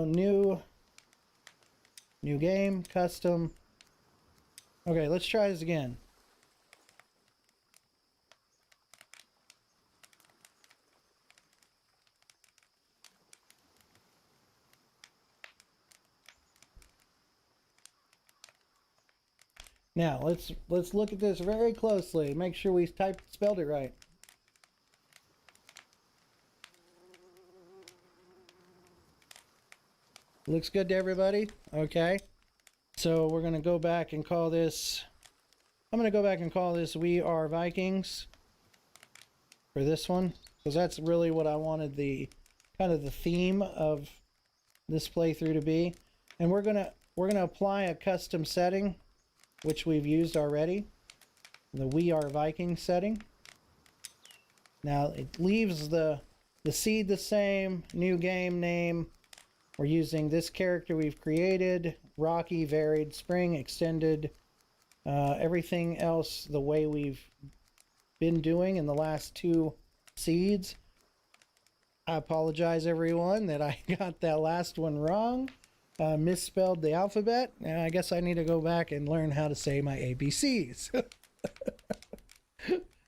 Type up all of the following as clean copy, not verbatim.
So new game, custom. Okay, let's try this again. Now let's look at this very closely. Make sure we spelled it right. Looks good to everybody? Okay. So we're going to go back and call this, I'm going to go back and call this We Are Vikings for this one, because that's really what I wanted the kind of the theme of this playthrough to be. And we're going to apply a custom setting, which we've used already, the We Are Vikings setting. Now it leaves the seed the same, new game name. We're using this character we've created, Rocky, Varied, Spring, Extended, everything else the way we've been doing in the last 2 seeds. I apologize everyone that I got that last one wrong, misspelled the alphabet, and I guess I need to go back and learn how to say my ABCs.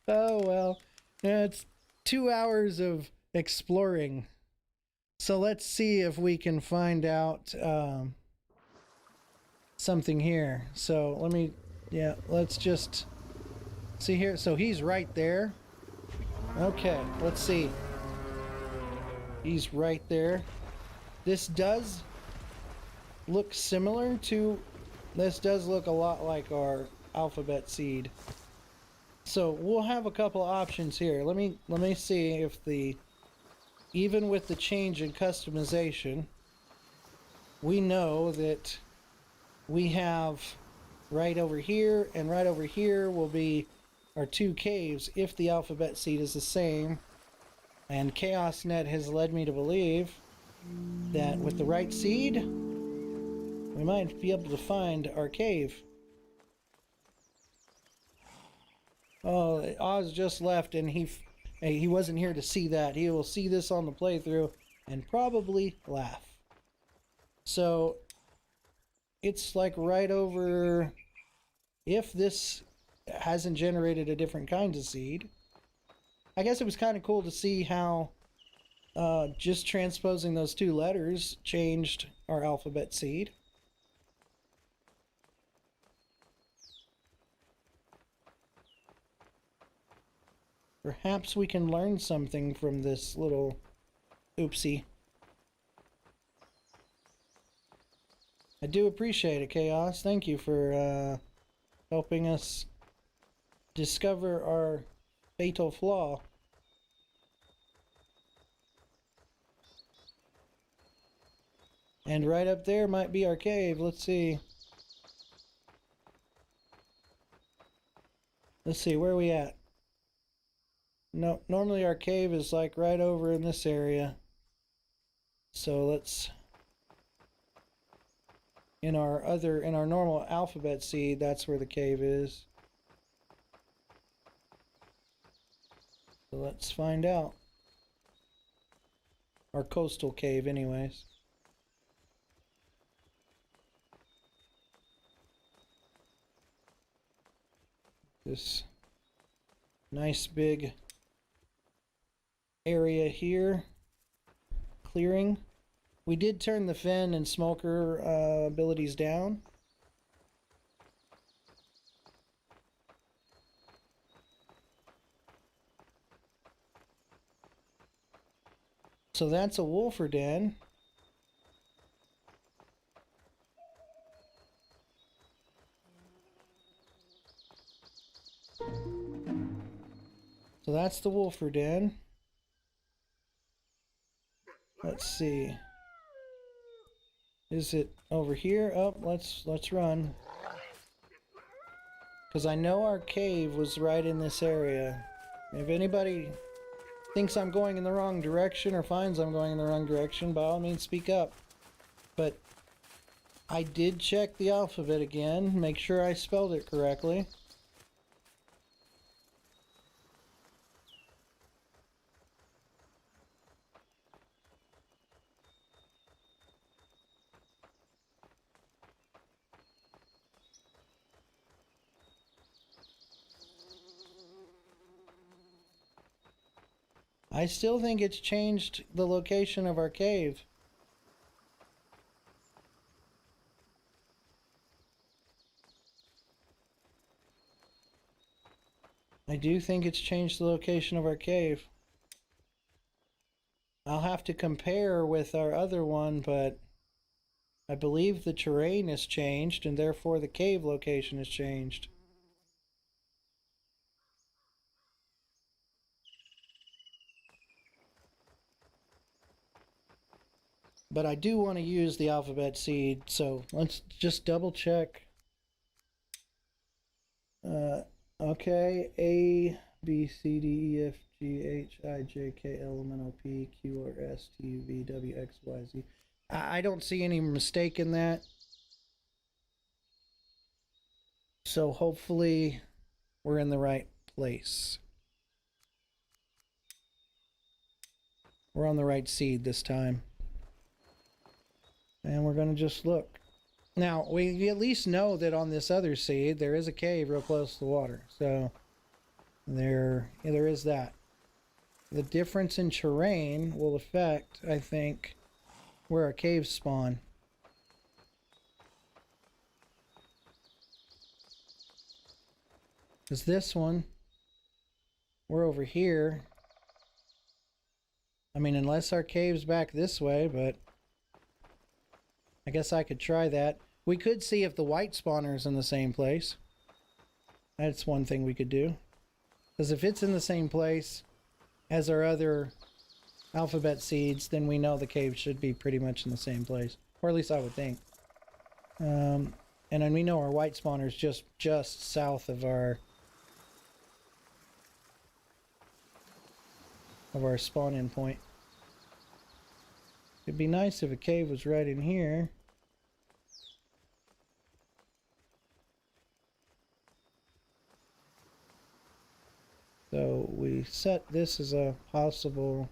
Oh well, it's 2 hours of exploring. So let's see if we can find out something here. So let's just see here. So he's right there. Okay, let's see. He's right there. This does look similar to, this does look a lot like our alphabet seed. So we'll have a couple options here. Let me see if even with the change in customization, we know that we have right over here and right over here will be our 2 caves if the alphabet seed is the same. And ChaosNet has led me to believe that with the right seed, we might be able to find our cave. Oh, Oz just left and he wasn't here to see that. He will see this on the playthrough and probably laugh. So it's like right over, if this hasn't generated a different kind of seed. I guess it was kind of cool to see how just transposing those 2 letters changed our alphabet seed. Perhaps we can learn something from this little oopsie. I do appreciate it, Chaos. Thank you for helping us discover our fatal flaw. And right up there might be our cave. Let's see. Let's see, where are we at? No, normally our cave is like right over in this area. So let's, in our normal alphabet seed, that's where the cave is. So let's find out. Our coastal cave anyways. This nice big area here, clearing. We did turn the fen and smoker abilities down. So that's a wolfer den. So that's the wolfer den. Let's see. Is it over here? Oh, let's run. Because I know our cave was right in this area. If anybody thinks I'm going in the wrong direction or finds I'm going in the wrong direction, by all means speak up. But I did check the alphabet again, make sure I spelled it correctly. I still think it's changed the location of our cave. I do think it's changed the location of our cave. I'll have to compare with our other one, but I believe the terrain has changed and therefore the cave location has changed. But I do want to use the alphabet seed, so let's just double check. Okay, A, B, C, D, E, F, G, H, I, J, K, L, M, N, O, P, Q, R, S, T, U, V, W, X, Y, Z. I don't see any mistake in that. So hopefully we're in the right place. We're on the right seed this time. And we're going to just look. Now, we at least know that on this other seed, there is a cave real close to the water. So, there is that. The difference in terrain will affect, I think, where our caves spawn. Because this one, we're over here. I mean, unless our cave's back this way, but I guess I could try that. We could see if the white spawner's in the same place. That's one thing we could do. Because if it's in the same place as our other alphabet seeds, then we know the cave should be pretty much in the same place. Or at least I would think. And then we know our white spawner's just south of our spawn-in point. It'd be nice if a cave was right in here. So we set this as a possible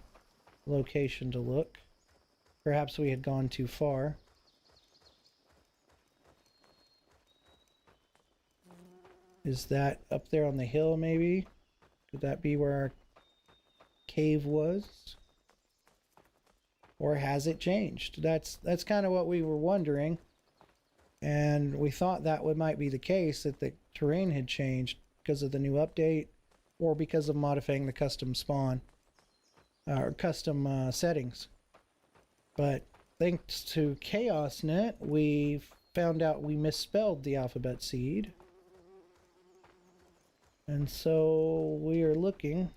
location to look. Perhaps we had gone too far. Is that up there on the hill maybe? Could that be where our cave was? Or has it changed? That's kind of what we were wondering. And we thought that might be the case, that the terrain had changed because of the new update or because of modifying the custom spawn or custom settings. But thanks to ChaosNet, we found out we misspelled the alphabet seed. And so we are looking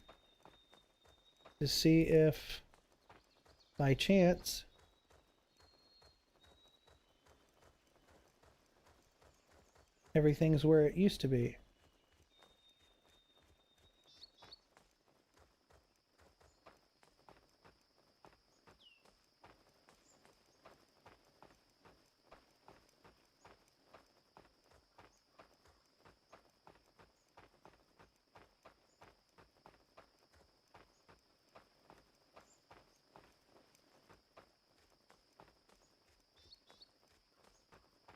to see if by chance everything's where it used to be.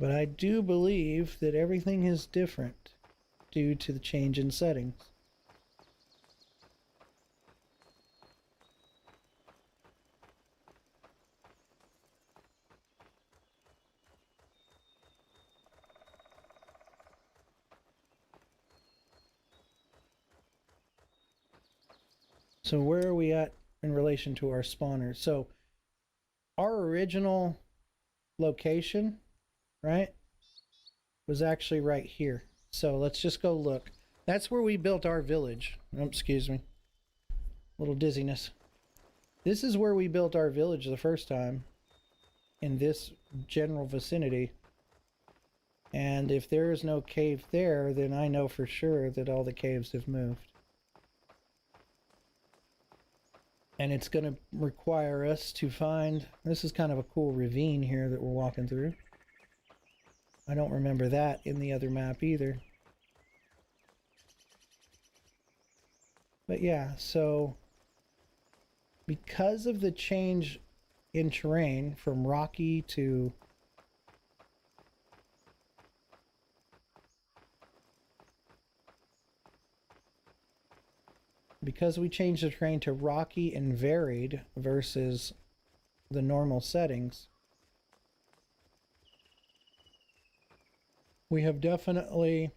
But I do believe that everything is different due to the change in settings. So where are we at in relation to our spawners? So our original location, right, was actually right here. So let's just go look. That's where we built our village. Oh, excuse me. A little dizziness. This is where we built our village the first time, in this general vicinity. And if there is no cave there, then I know for sure that all the caves have moved. And it's going to require us to find... This is kind of a cool ravine here that we're walking through. I don't remember that in the other map either. But yeah, so... because of the change in terrain from rocky to... because we changed the terrain to rocky and varied versus the normal settings, we have definitely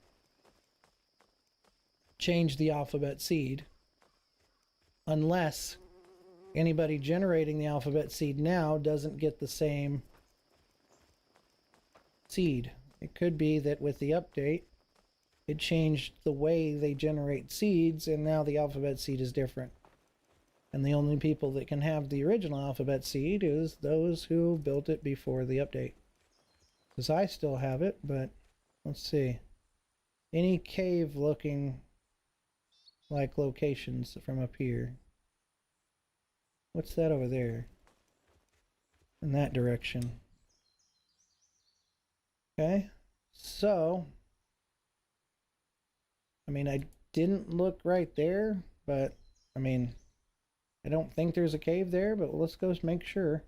changed the alphabet seed, unless anybody generating the alphabet seed now doesn't get the same seed. It could be that with the update, it changed the way they generate seeds, and now the alphabet seed is different. And the only people that can have the original alphabet seed is those who built it before the update. Because I still have it, but let's see. Any cave looking like locations from up here? What's that over there? In that direction. Okay, so I mean, I didn't look right there, but I mean, I don't think there's a cave there, but let's go make sure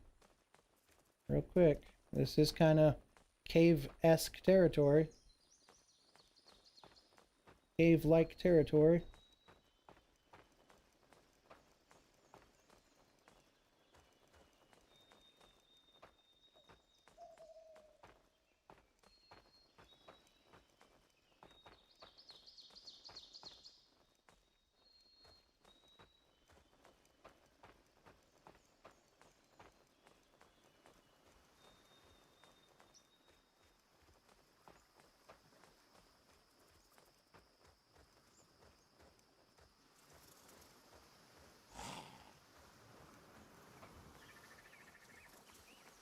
real quick. This is kind of cave-esque territory. Cave-like territory.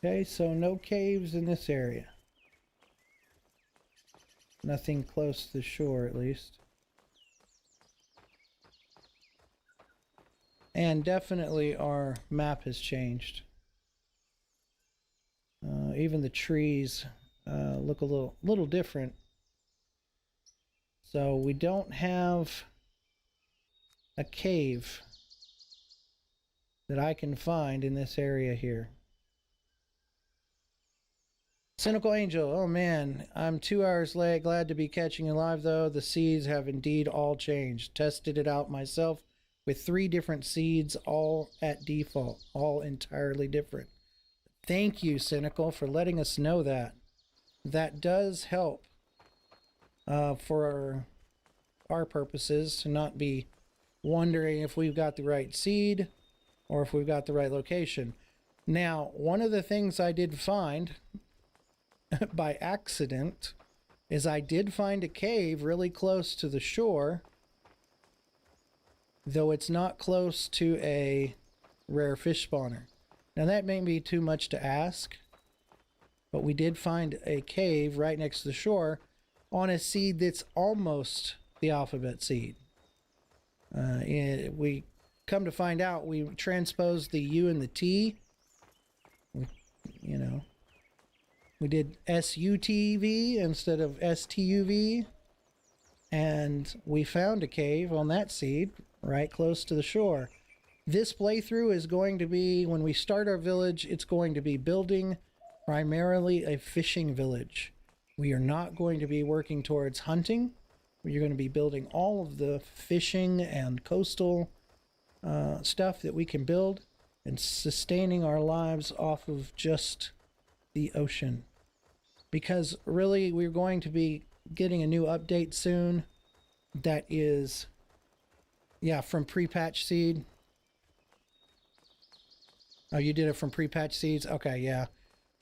Okay, so no caves in this area. Nothing close to the shore, at least. And definitely our map has changed. Even the trees look a little different. So we don't have a cave that I can find in this area here. Cynical Angel, oh man, I'm 2 hours late. Glad to be catching you live though. The seeds have indeed all changed. Tested it out myself with 3 different seeds, all at default, all entirely different. Thank you, Cynical, for letting us know that. That does help for our purposes to not be wondering if we've got the right seed or if we've got the right location. Now, one of the things I did find by accident is I did find a cave really close to the shore, though it's not close to a rare fish spawner. Now that may be too much to ask, but we did find a cave right next to the shore on a seed that's almost the alphabet seed. We come to find out we transposed the U and the T. You know, we did SUTV instead of STUV, and we found a cave on that seed right close to the shore. This playthrough is going to be, when we start our village, it's going to be building primarily a fishing village. We are not going to be working towards hunting. We're going to be building all of the fishing and coastal stuff that we can build and sustaining our lives off of just the ocean. Because really, we're going to be getting a new update soon that is, yeah, from pre-patch seed. Oh, you did it from pre-patch seeds? Okay, yeah.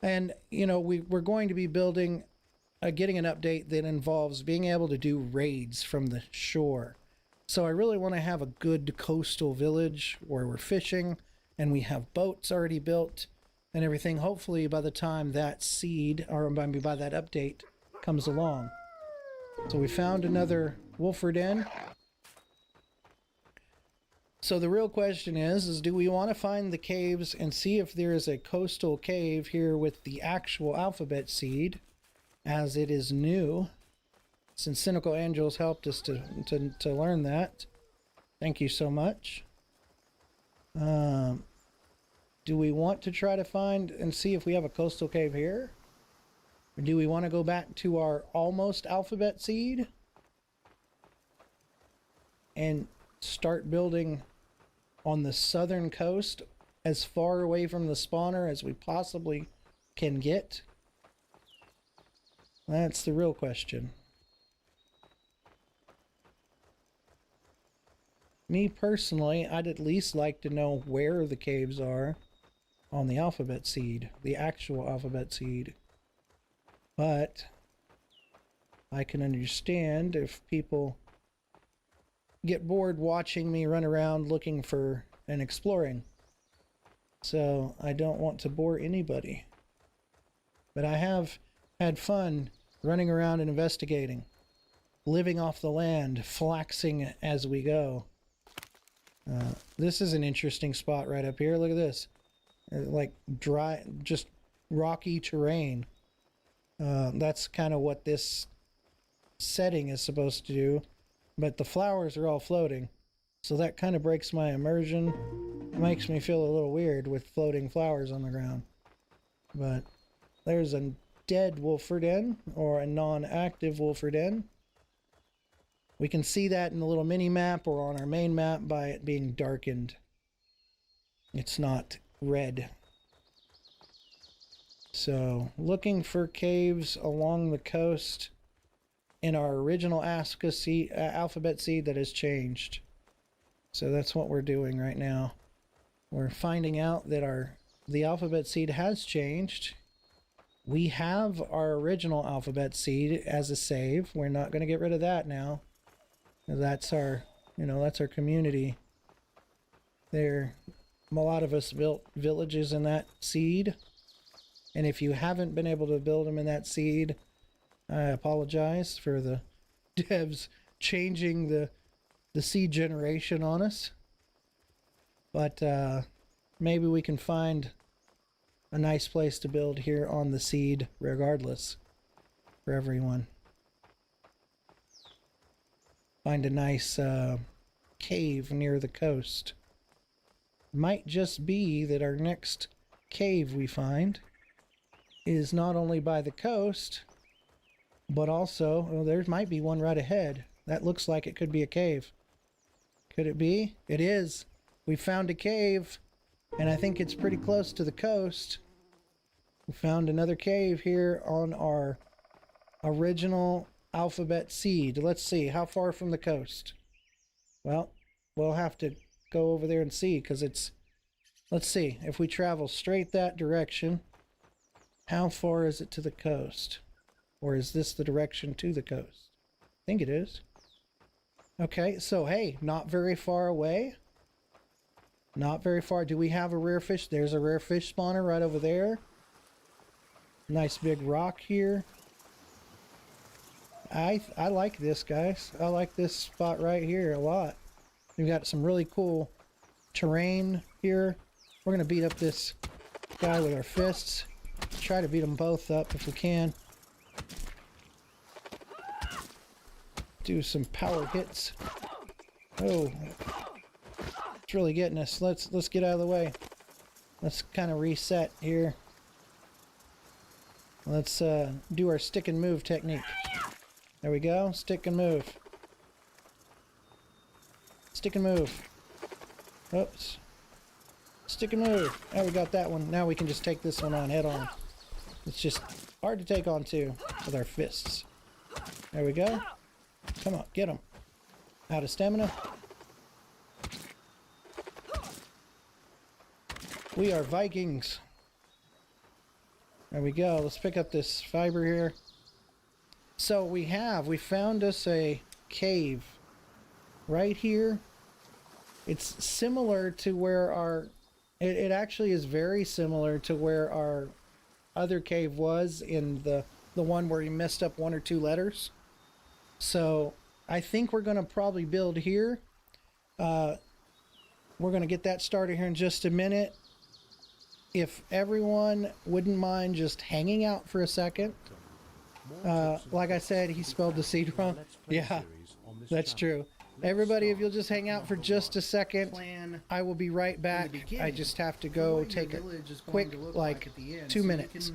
And, you know, we're going to be building, getting an update that involves being able to do raids from the shore. So I really want to have a good coastal village where we're fishing and we have boats already built and everything. Hopefully by the time that seed, or maybe by that update, comes along. So we found another wolfer den. So the real question is do we want to find the caves and see if there is a coastal cave here with the actual alphabet seed, as it is new, since Cynical Angels helped us to learn that. Thank you so much. Do we want to try to find and see if we have a coastal cave here? Or do we want to go back to our almost alphabet seed and start building on the southern coast as far away from the spawner as we possibly can get? That's the real question. Me personally, I'd at least like to know where the caves are on the alphabet seed, the actual alphabet seed. But I can understand if people get bored watching me run around looking for and exploring. So I don't want to bore anybody. But I have had fun running around and investigating, living off the land, flaxing as we go. This is an interesting spot right up here. Look at this. Like dry, just rocky terrain. That's kind of what this setting is supposed to do. But the flowers are all floating. So that kind of breaks my immersion. It makes me feel a little weird with floating flowers on the ground. But there's a dead Wolford Den, or a non-active Wolford Den. We can see that in the little mini map or on our main map by it being darkened. It's not red. So, looking for caves along the coast in our original Aska seed, alphabet seed that has changed. So that's what we're doing right now. We're finding out that the alphabet seed has changed. We have our original alphabet seed as a save. We're not going to get rid of that now. That's our, that's our community. A lot of us built villages in that seed. And if you haven't been able to build them in that seed, I apologize for the devs changing the seed generation on us. But maybe we can find a nice place to build here on the seed regardless for everyone. Find a nice cave near the coast. Might just be that our next cave we find is not only by the coast, but also, well, there might be one right ahead. That looks like it could be a cave. Could it be? It is. We found a cave, and I think it's pretty close to the coast. We found another cave here on our original alphabet seed. Let's see, how far from the coast? Well, we'll have to go over there and see, because it's... Let's see, if we travel straight that direction, how far is it to the coast? Or is this the direction to the coast? I think it is. Okay, so hey, not very far away. Not very far. Do we have a rare fish? There's a rare fish spawner right over there. Nice big rock here. I like this, guys. I like this spot right here a lot. We've got some really cool terrain here. We're going to beat up this guy with our fists. Try to beat them both up if we can. Do some power hits. Oh, it's really getting us. Let's get out of the way. Let's kind of reset here. Let's do our stick and move technique. There we go. Stick and move. Stick and move. Oops. Stick and move. There, we got that one. Now we can just take this one on head on. It's just hard to take on too with our fists. There we go. Come on, get him. Out of stamina. We are Vikings. There we go. Let's pick up this fiber here. So we found us a cave right here. It's similar to where it actually is very similar to where our other cave was in the one where you messed up 1 or 2 letters. So I think we're going to probably build here. We're going to get that started here in just a minute. If everyone wouldn't mind just hanging out for a second. Like I said, he spelled the seed wrong. Yeah, that's true. Everybody, if you'll just hang out for just a second, I will be right back. I just have to go take a quick, like, 2 minutes.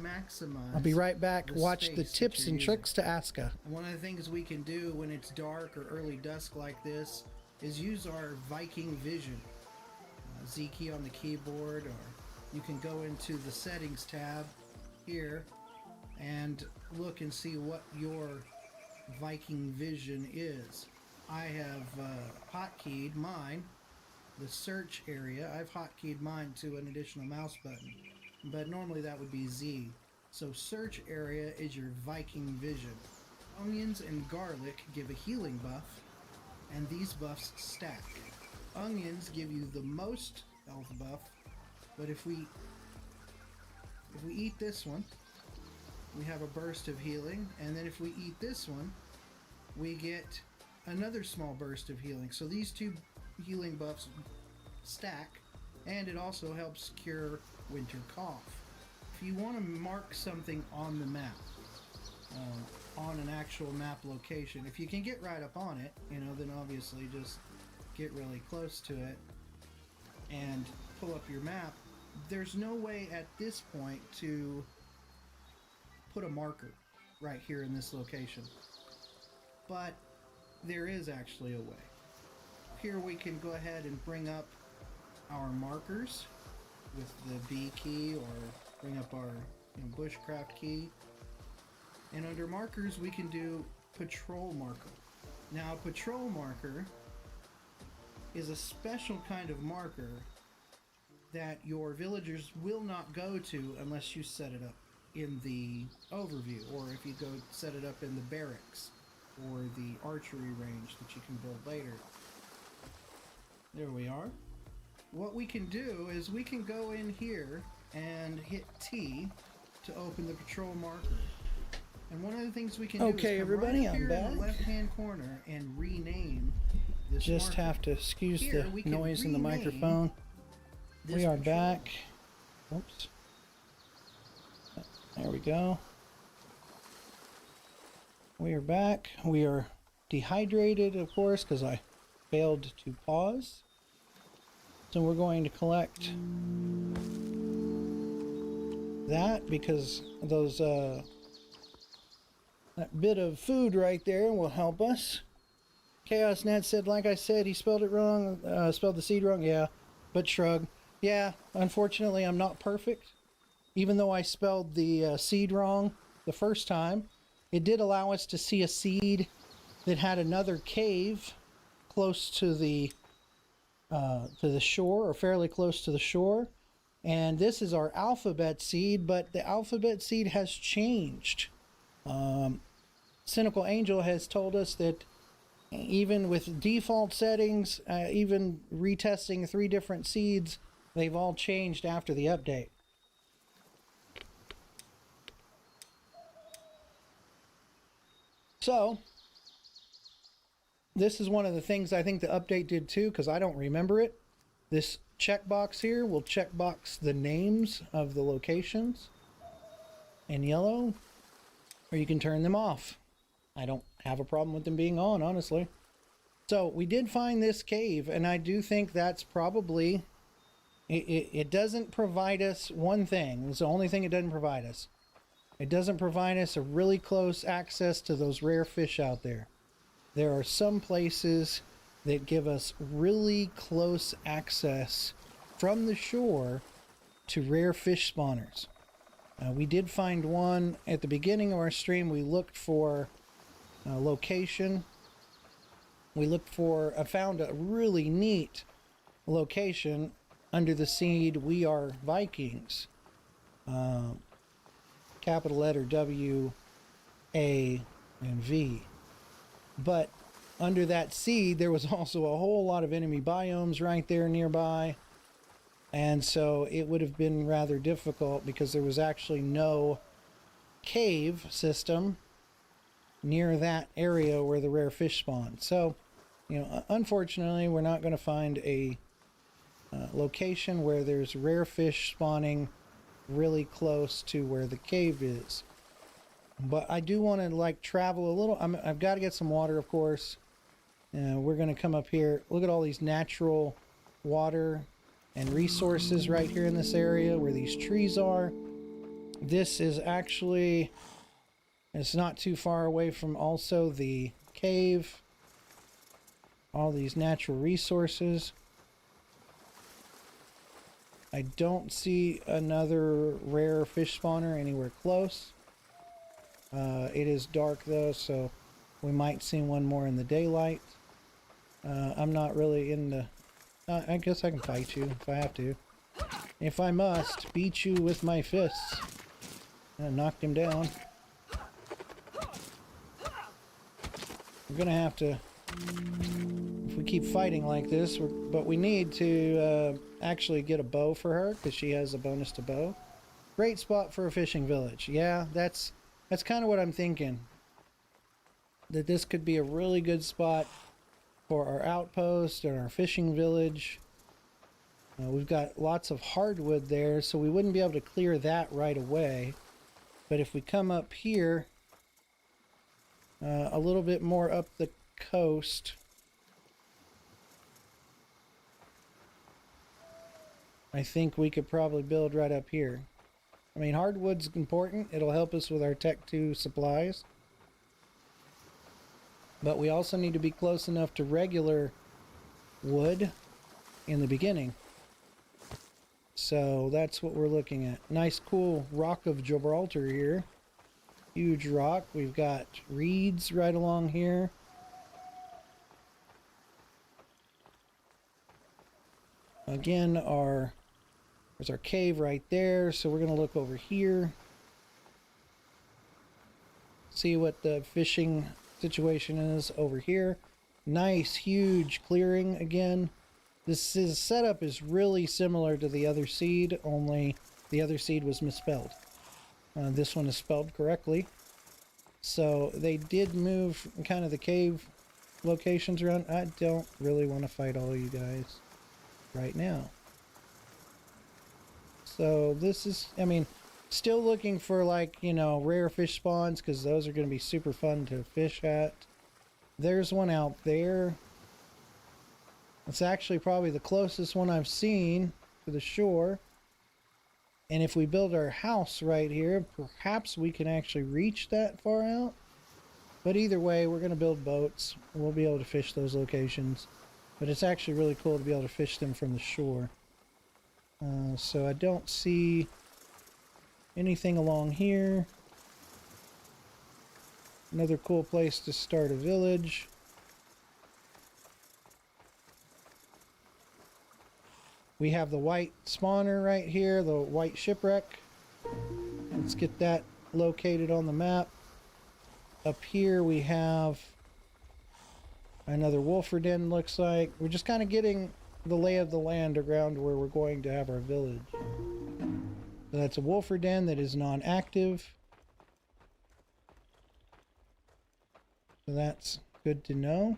I'll be right back. Watch the tips and tricks to Aska. One of the things we can do when it's dark or early dusk like this is use our Viking vision. Z key on the keyboard, or you can go into the settings tab here and look and see what your Viking vision is. I have hotkeyed mine, the search area. I've hotkeyed mine to an additional mouse button, but normally that would be Z. So search area is your Viking vision. Onions and garlic give a healing buff, and these buffs stack. Onions give you the most health buff, but if we eat this one, we have a burst of healing, and then if we eat this one, we get another small burst of healing. So these two healing buffs stack, and it also helps cure winter cough. If you want to mark something on the map, on an actual map location, if you can get right up on it, you know, then obviously just get really close to it and pull up your map. There's no way at this point to put a marker right here in this location, but there is actually a way. Here we can go ahead and bring up our markers with the B key, or bring up our bushcraft key, and under markers we can do patrol marker. Now, patrol marker is a special kind of marker that your villagers will not go to unless you set it up in the overview, or if you go set it up in the barracks or the archery range that you can build later. There we are. What we can do is we can go in here and hit T to open the patrol marker. And one of the things we can do is come everybody, right I'm here back. in the left-hand corner and rename this Just marker. have to excuse Here, the we can noise in the rename microphone. this We are patrol. back. Oops. There we go. We are back. We are dehydrated, of course, because I failed to pause. So we're going to collect that, because those that bit of food right there will help us. Chaos Net said, like I said, he spelled it wrong, spelled the seed wrong. Yeah, but shrug. Yeah, unfortunately, I'm not perfect. Even though I spelled the seed wrong the first time, it did allow us to see a seed that had another cave close to the shore, or fairly close to the shore. And this is our alphabet seed, but the alphabet seed has changed. Cynical Angel has told us that even with default settings, even retesting 3 different seeds, they've all changed after the update. So, this is one of the things I think the update did too, because I don't remember it. This checkbox here will checkbox the names of the locations in yellow, or you can turn them off. I don't have a problem with them being on, honestly. So we did find this cave, and I do think that's probably... It doesn't provide us one thing. It's the only thing it doesn't provide us. It doesn't provide us a really close access to those rare fish out there. There are some places that give us really close access from the shore to rare fish spawners. We did find one at the beginning of our stream. We looked for a location. I found a really neat location under the seed "We Are Vikings." Capital letter W, A, and V. But under that seed, there was also a whole lot of enemy biomes right there nearby. And so it would have been rather difficult, because there was actually no cave system near that area where the rare fish spawn. So, unfortunately, we're not going to find a location where there's rare fish spawning really close to where the cave is. But I do want to travel a little. I've got to get some water, of course. We're going to come up here. Look at all these natural water and resources right here in this area where these trees are. This is actually, it's not too far away from also the cave. all these natural resources. I don't see another rare fish spawner anywhere close. It is dark though, so we might see one more in the daylight. I'm not really in the... I guess I can fight you if I have to. If I must, beat you with my fists. I knocked him down. We're gonna have to... If we keep fighting like this, but we need to actually get a bow for her, because she has a bonus to bow. Great spot for a fishing village. Yeah, that's kind of what I'm thinking. That this could be a really good spot for our outpost and our fishing village. We've got lots of hardwood there, so we wouldn't be able to clear that right away. But if we come up here, a little bit more up the coast, I think we could probably build right up here. I mean, hardwood's important. It'll help us with our Tech 2 supplies. But we also need to be close enough to regular wood in the beginning. So that's what we're looking at. Nice, cool Rock of Gibraltar here. Huge rock. We've got reeds right along here. Again, there's our cave right there, so we're going to look over here. See what the fishing situation is over here. Nice, huge clearing again. This setup is really similar to the other seed, only the other seed was misspelled. This one is spelled correctly. So they did move kind of the cave locations around. I don't really want to fight all of you guys right now. So this is, I mean, still looking for, like, you know, rare fish spawns, because those are going to be super fun to fish at. There's one out there. It's actually probably the closest one I've seen to the shore. And if we build our house right here, perhaps we can actually reach that far out. But either way, we're going to build boats. We'll be able to fish those locations. But it's actually really cool to be able to fish them from the shore. So I don't see anything along here. Another cool place to start a village. We have the white spawner right here, the white shipwreck. Let's get that located on the map. Up here we have another wolfer den, looks like. We're just kind of getting the lay of the land around where we're going to have our village. So that's a wolfer den that is non-active. So that's good to know.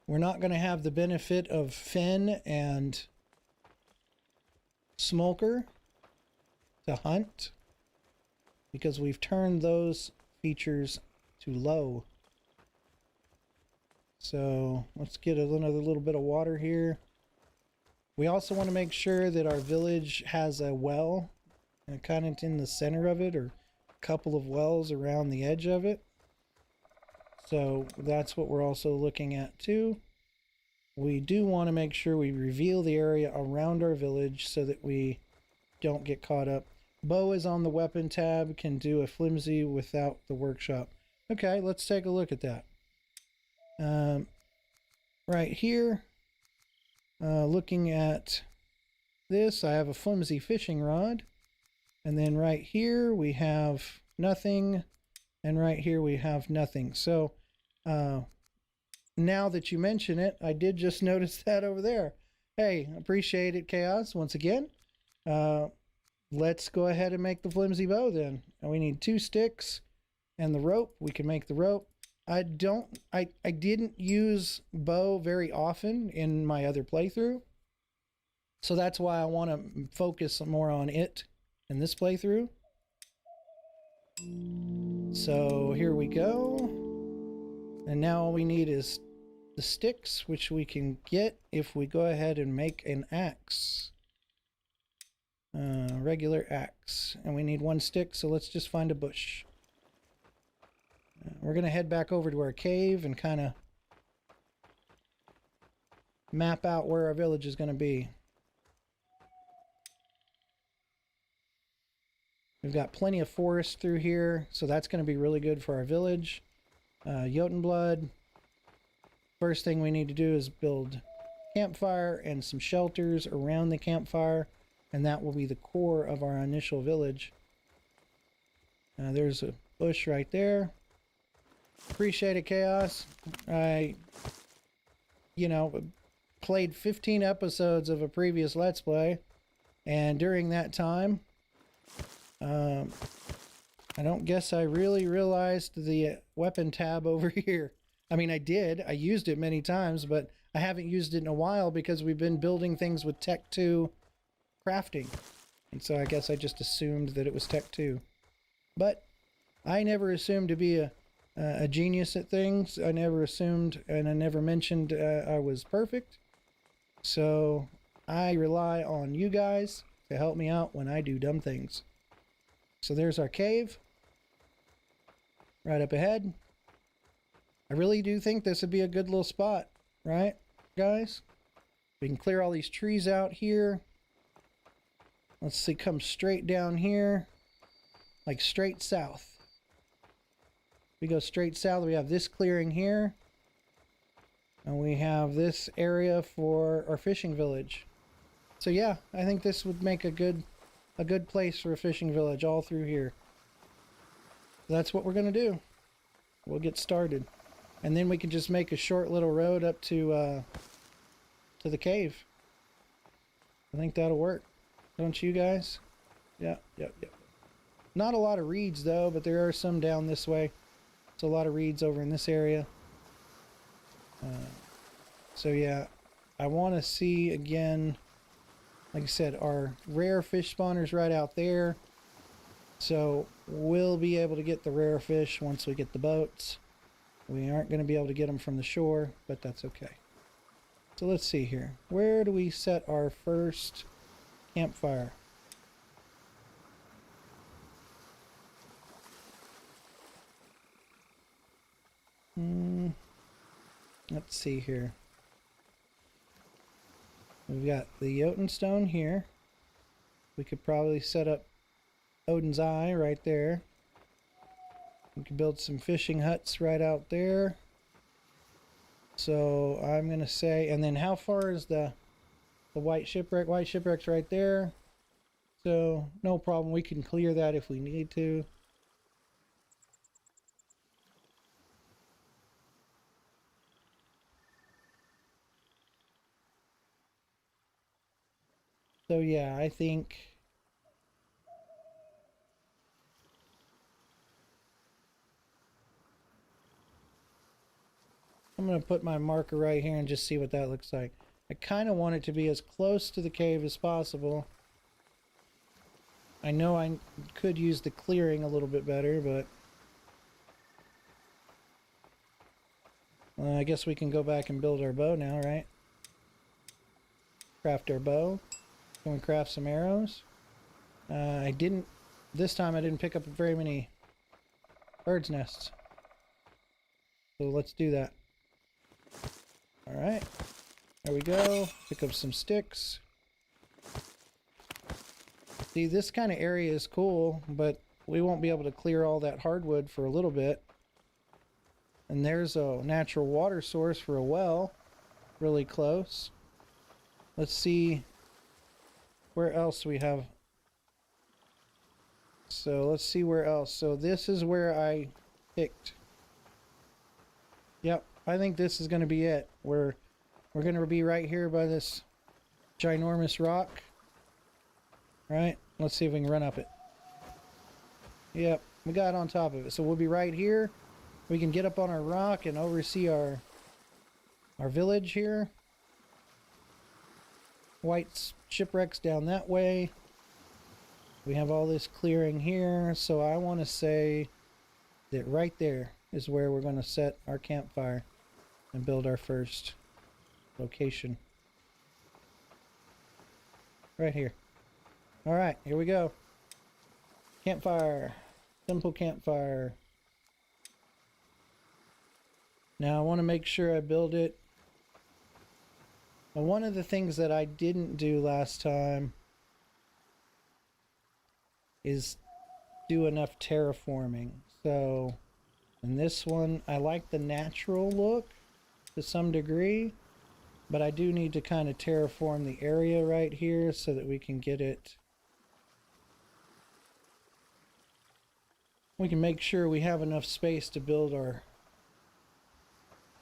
We're not going to have the benefit of fen and smolker to hunt, because we've turned those features to low. So let's get another little bit of water here. We also want to make sure that our village has a well, kind of in the center of it, or a couple of wells around the edge of it. So that's what we're also looking at too. We do want to make sure we reveal the area around our village so that we don't get caught up. Bow is on the weapon tab, can do a flimsy without the workshop. Okay, let's take a look at that. Right here, looking at this, I have a flimsy fishing rod. And then right here we have nothing. And right here we have nothing. So now that you mention it, I did just notice that over there. Hey, appreciate it, Chaos, once again. Let's go ahead and make the flimsy bow then. And we need 2 sticks and the rope. We can make the rope. I didn't use bow very often in my other playthrough. So that's why I want to focus more on it in this playthrough. So here we go. And now all we need is the sticks, which we can get if we go ahead and make an axe. Regular axe. And we need 1 stick, so let's just find a bush. We're going to head back over to our cave and kind of map out where our village is going to be. We've got plenty of forest through here, so that's going to be really good for our village. Jotunblood. First thing we need to do is build campfire and some shelters around the campfire, and that will be the core of our initial village. There's a bush right there. Appreciate it, Chaos. I, played 15 episodes of a previous Let's Play, and during that time, I don't guess I really realized the weapon tab over here. I mean, I did. I used it many times, but I haven't used it in a while because we've been building things with Tech 2 crafting. And so I guess I just assumed that it was Tech 2. But I never assumed to be a genius at things. I never assumed, and I never mentioned I was perfect. So I rely on you guys to help me out when I do dumb things. So there's our cave. Right up ahead. I really do think this would be a good little spot, right, guys? We can clear all these trees out here. Let's see, come straight down here, like straight south. We go straight south, we have this clearing here. And we have this area for our fishing village. So yeah, I think this would make a good place for a fishing village all through here. So that's what we're gonna do. We'll get started. And then we can just make a short little road up to the cave. I think that'll work. Don't you guys? Yeah. Not a lot of reeds though, but there are some down this way. It's a lot of reeds over in this area. So yeah, I want to see again, like I said, our rare fish spawners right out there. So we'll be able to get the rare fish once we get the boats. We aren't going to be able to get them from the shore, but that's okay. So let's see here. Where do we set our first campfire? Let's see here. We've got the Jotun stone here. We could probably set up Odin's Eye right there. We could build some fishing huts right out there. So I'm going to say, and then how far is the white shipwreck? White shipwreck's right there. So no problem. We can clear that if we need to. So yeah, I think I'm going to put my marker right here and just see what that looks like. I kind of want it to be as close to the cave as possible. I know I could use the clearing a little bit better, but I guess we can go back and build our bow now, right? Craft our bow. Can we craft some arrows? This time I didn't pick up very many bird's nests. So let's do that. Alright, there we go. Pick up some sticks. See, this kind of area is cool, but we won't be able to clear all that hardwood for a little bit. And there's a natural water source for a well, really close. Let's see where else we have. So let's see where else. So this is where I picked. Yep, I think this is going to be it. We're going to be right here by this ginormous rock. Right? Let's see if we can run up it. Yep, we got on top of it. So we'll be right here. We can get up on our rock and oversee our village here. White shipwrecks down that way. We have all this clearing here. So I want to say that right there is where we're going to set our campfire and build our first location. Right here. Alright, here we go. Campfire. Simple campfire. Now I want to make sure I build it. Now, one of the things that I didn't do last time is do enough terraforming. So in this one, I like the natural look to some degree, but I do need to kind of terraform the area right here so that we can get it. We can make sure we have enough space to build our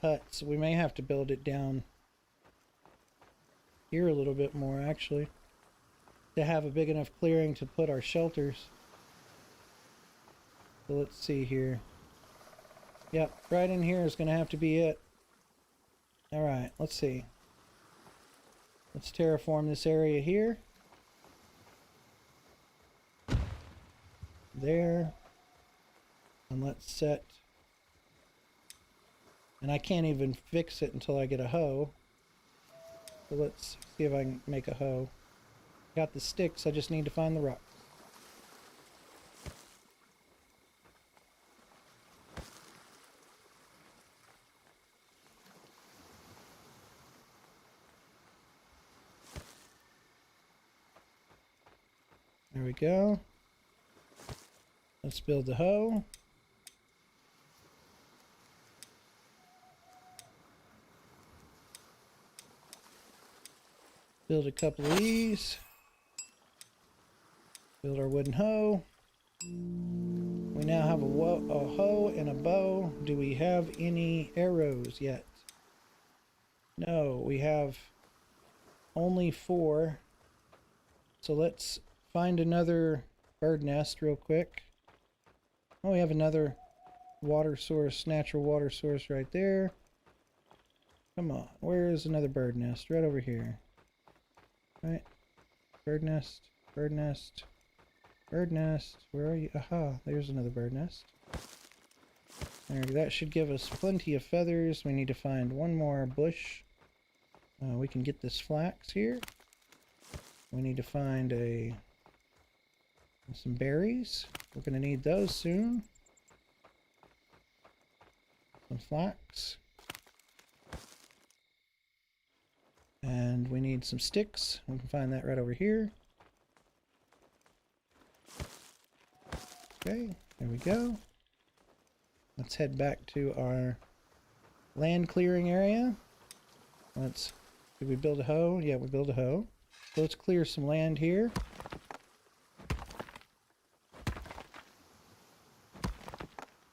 huts. We may have to build it down here a little bit more, actually, to have a big enough clearing to put our shelters. So let's see here. Yep, right in here is going to have to be it. Alright, let's see. Let's terraform this area here. There. And let's set... And I can't even fix it until I get a hoe. So let's see if I can make a hoe. Got the sticks, I just need to find the rock. There we go. Let's build the hoe. Build a couple of these. Build our wooden hoe. We now have a hoe and a bow. Do we have any arrows yet? No, we have only 4. So let's find another bird nest real quick. Oh, we have another water source, natural water source right there. Come on, where is another bird nest? Right over here. Right, bird nest, bird nest, bird nest. Where are you? Aha, there's another bird nest. There, that should give us plenty of feathers. We need to find one more bush. We can get this flax here. We need to find some berries. We're going to need those soon. Some flax. And we need some sticks. We can find that right over here. Okay, there we go. Let's head back to our land clearing area. Did we build a hoe? Yeah, we built a hoe. So let's clear some land here.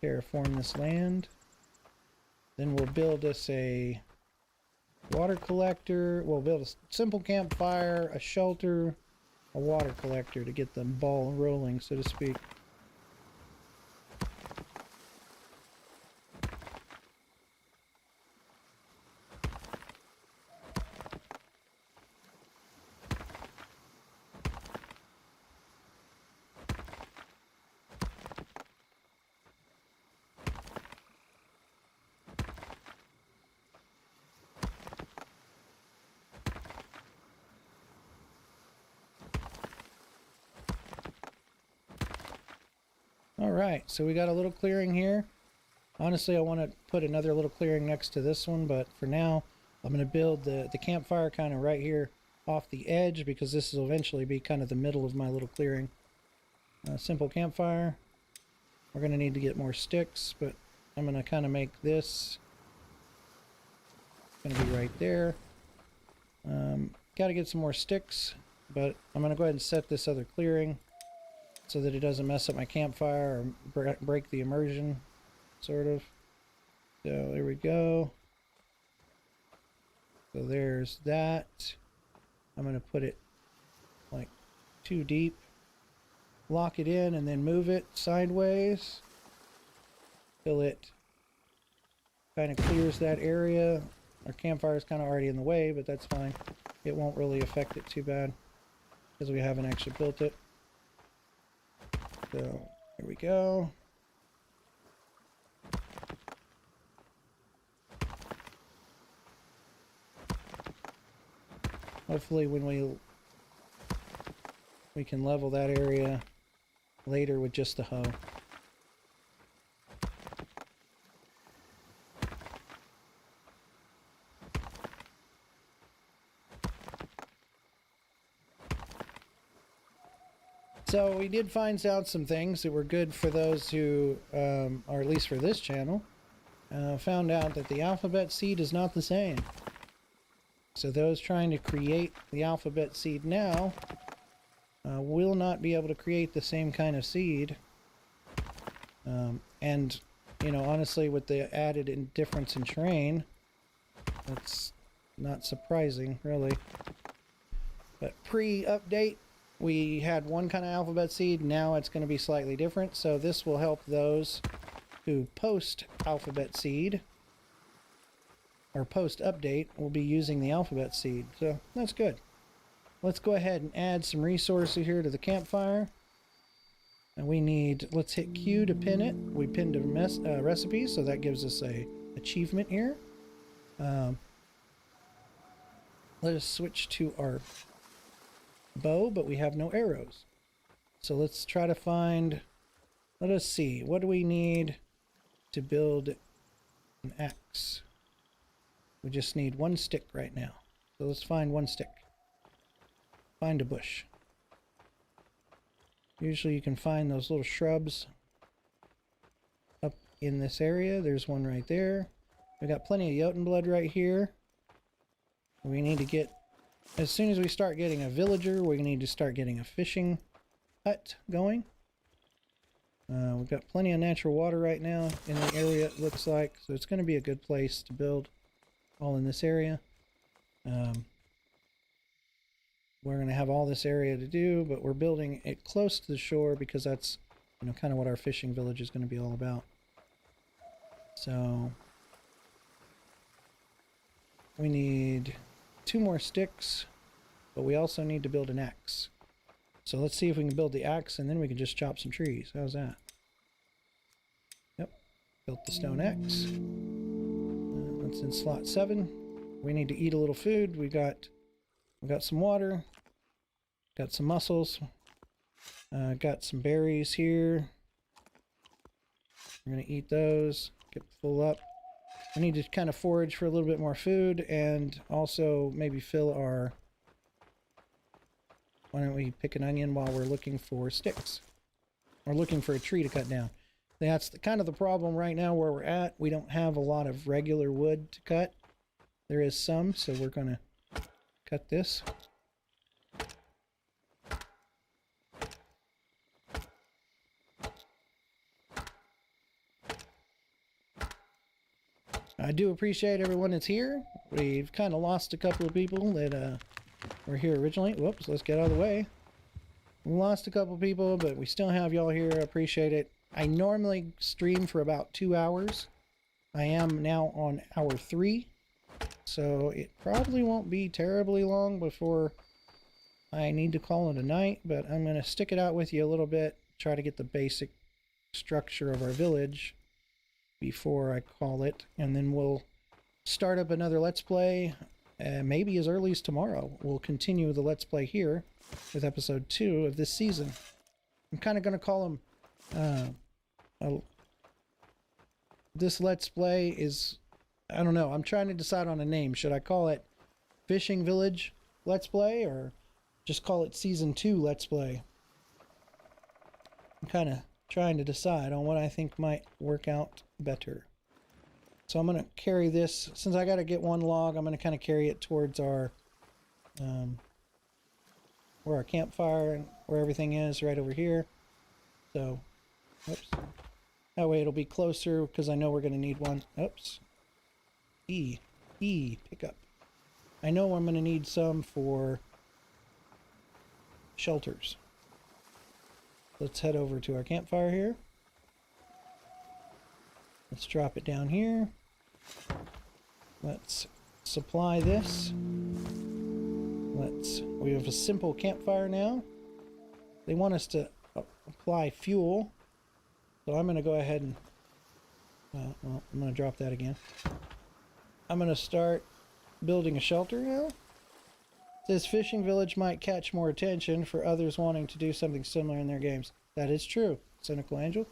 Terraform this land. Then we'll build us a water collector. We'll build a simple campfire, a shelter, a water collector to get the ball rolling, so to speak. Alright, so we got a little clearing here. Honestly, I want to put another little clearing next to this one, but for now, I'm going to build the campfire kind of right here off the edge, because this will eventually be kind of the middle of my little clearing. Simple campfire. We're going to need to get more sticks, but I'm going to kind of make this going to be right there. Got to get some more sticks, but I'm going to go ahead and set this other clearing so that it doesn't mess up my campfire or break the immersion, sort of. So there we go. So there's that. I'm going to put it like 2 deep. Lock it in and then move it sideways till it kind of clears that area. Our campfire is kind of already in the way, but that's fine. It won't really affect it too bad because we haven't actually built it. So here we go. Hopefully when we can level that area later with just the hoe. So we did find out some things that were good for those who, or at least for this channel, found out that the alphabet seed is not the same. So those trying to create the alphabet seed now will not be able to create the same kind of seed. And, you know, honestly, with the added difference in terrain, that's not surprising, really. But pre-update, we had one kind of alphabet seed. Now it's going to be slightly different. So this will help those who post alphabet seed or post update will be using the alphabet seed. So that's good. Let's go ahead and add some resources here to the campfire. And we need, let's hit Q to pin it. We pinned a recipe, so that gives us a achievement here. Let us switch to our bow, but we have no arrows. So let's try to find, let us see, what do we need to build an axe? We just need one stick right now. So let's find one stick. Find a bush. Usually you can find those little shrubs up in this area. There's one right there. We got plenty of Jotun blood right here. We need to get, as soon as we start getting a villager, we need to start getting a fishing hut going. We've got plenty of natural water right now in the area, it looks like. So it's going to be a good place to build all in this area. We're going to have all this area to do, but we're building it close to the shore because that's, you know, kind of what our fishing village is going to be all about. So we need 2 more sticks, but we also need to build an axe. So let's see if we can build the axe and then we can just chop some trees. How's that? Yep, built the stone axe. That's in slot 7. We need to eat a little food. We got some water, got some mussels, got some berries here. We're gonna eat those, get full up. We need to kind of forage for a little bit more food and also maybe fill our, why don't we pick an onion while we're looking for sticks? We're looking for a tree to cut down. That's kind of the problem right now where we're at. We don't have a lot of regular wood to cut. There is some, so we're gonna cut this. I do appreciate everyone that's here. We've kind of lost a couple of people that were here originally. Whoops, let's get out of the way. We lost a couple of people, but we still have y'all here. I appreciate it. I normally stream for about 2 hours. I am now on hour 3. So it probably won't be terribly long before I need to call it a night, but I'm going to stick it out with you a little bit, try to get the basic structure of our village before I call it, and then we'll start up another Let's Play, maybe as early as tomorrow. We'll continue the Let's Play here with episode 2 of this season. I'm kind of going to call them, this Let's Play is, I don't know. I'm trying to decide on a name. Should I call it Fishing Village Let's Play or just call it Season 2 Let's Play? I'm kind of trying to decide on what I think might work out better. So I'm going to carry this. Since I got to get one log, I'm going to kind of carry it towards our, where our campfire and where everything is, right over here. So, oops. That way it'll be closer because I know we're going to need one. Oops. Pick up. I know I'm going to need some for shelters. Let's head over to our campfire here. Let's drop it down here. Let's supply this. We have a simple campfire now. They want us to apply fuel. So I'm going to go ahead and, well, I'm going to drop that again. I'm going to start building a shelter now. This fishing village might catch more attention for others wanting to do something similar in their games. That is true, Cynical Angel.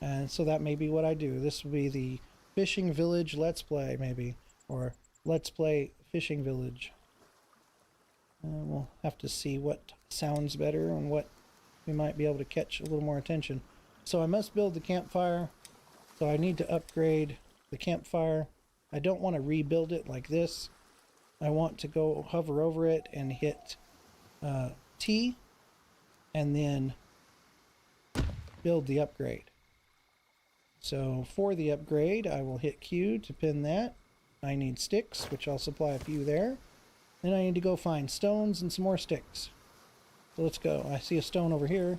And so that may be what I do. This will be the Fishing Village Let's Play, maybe. Or Let's Play Fishing Village. We'll have to see what sounds better and what we might be able to catch a little more attention. So I must build the campfire. So I need to upgrade the campfire. I don't want to rebuild it like this. I want to go hover over it and hit T and then build the upgrade. So for the upgrade, I will hit Q to pin that. I need sticks, which I'll supply a few there. Then I need to go find stones and some more sticks. So let's go. I see a stone over here.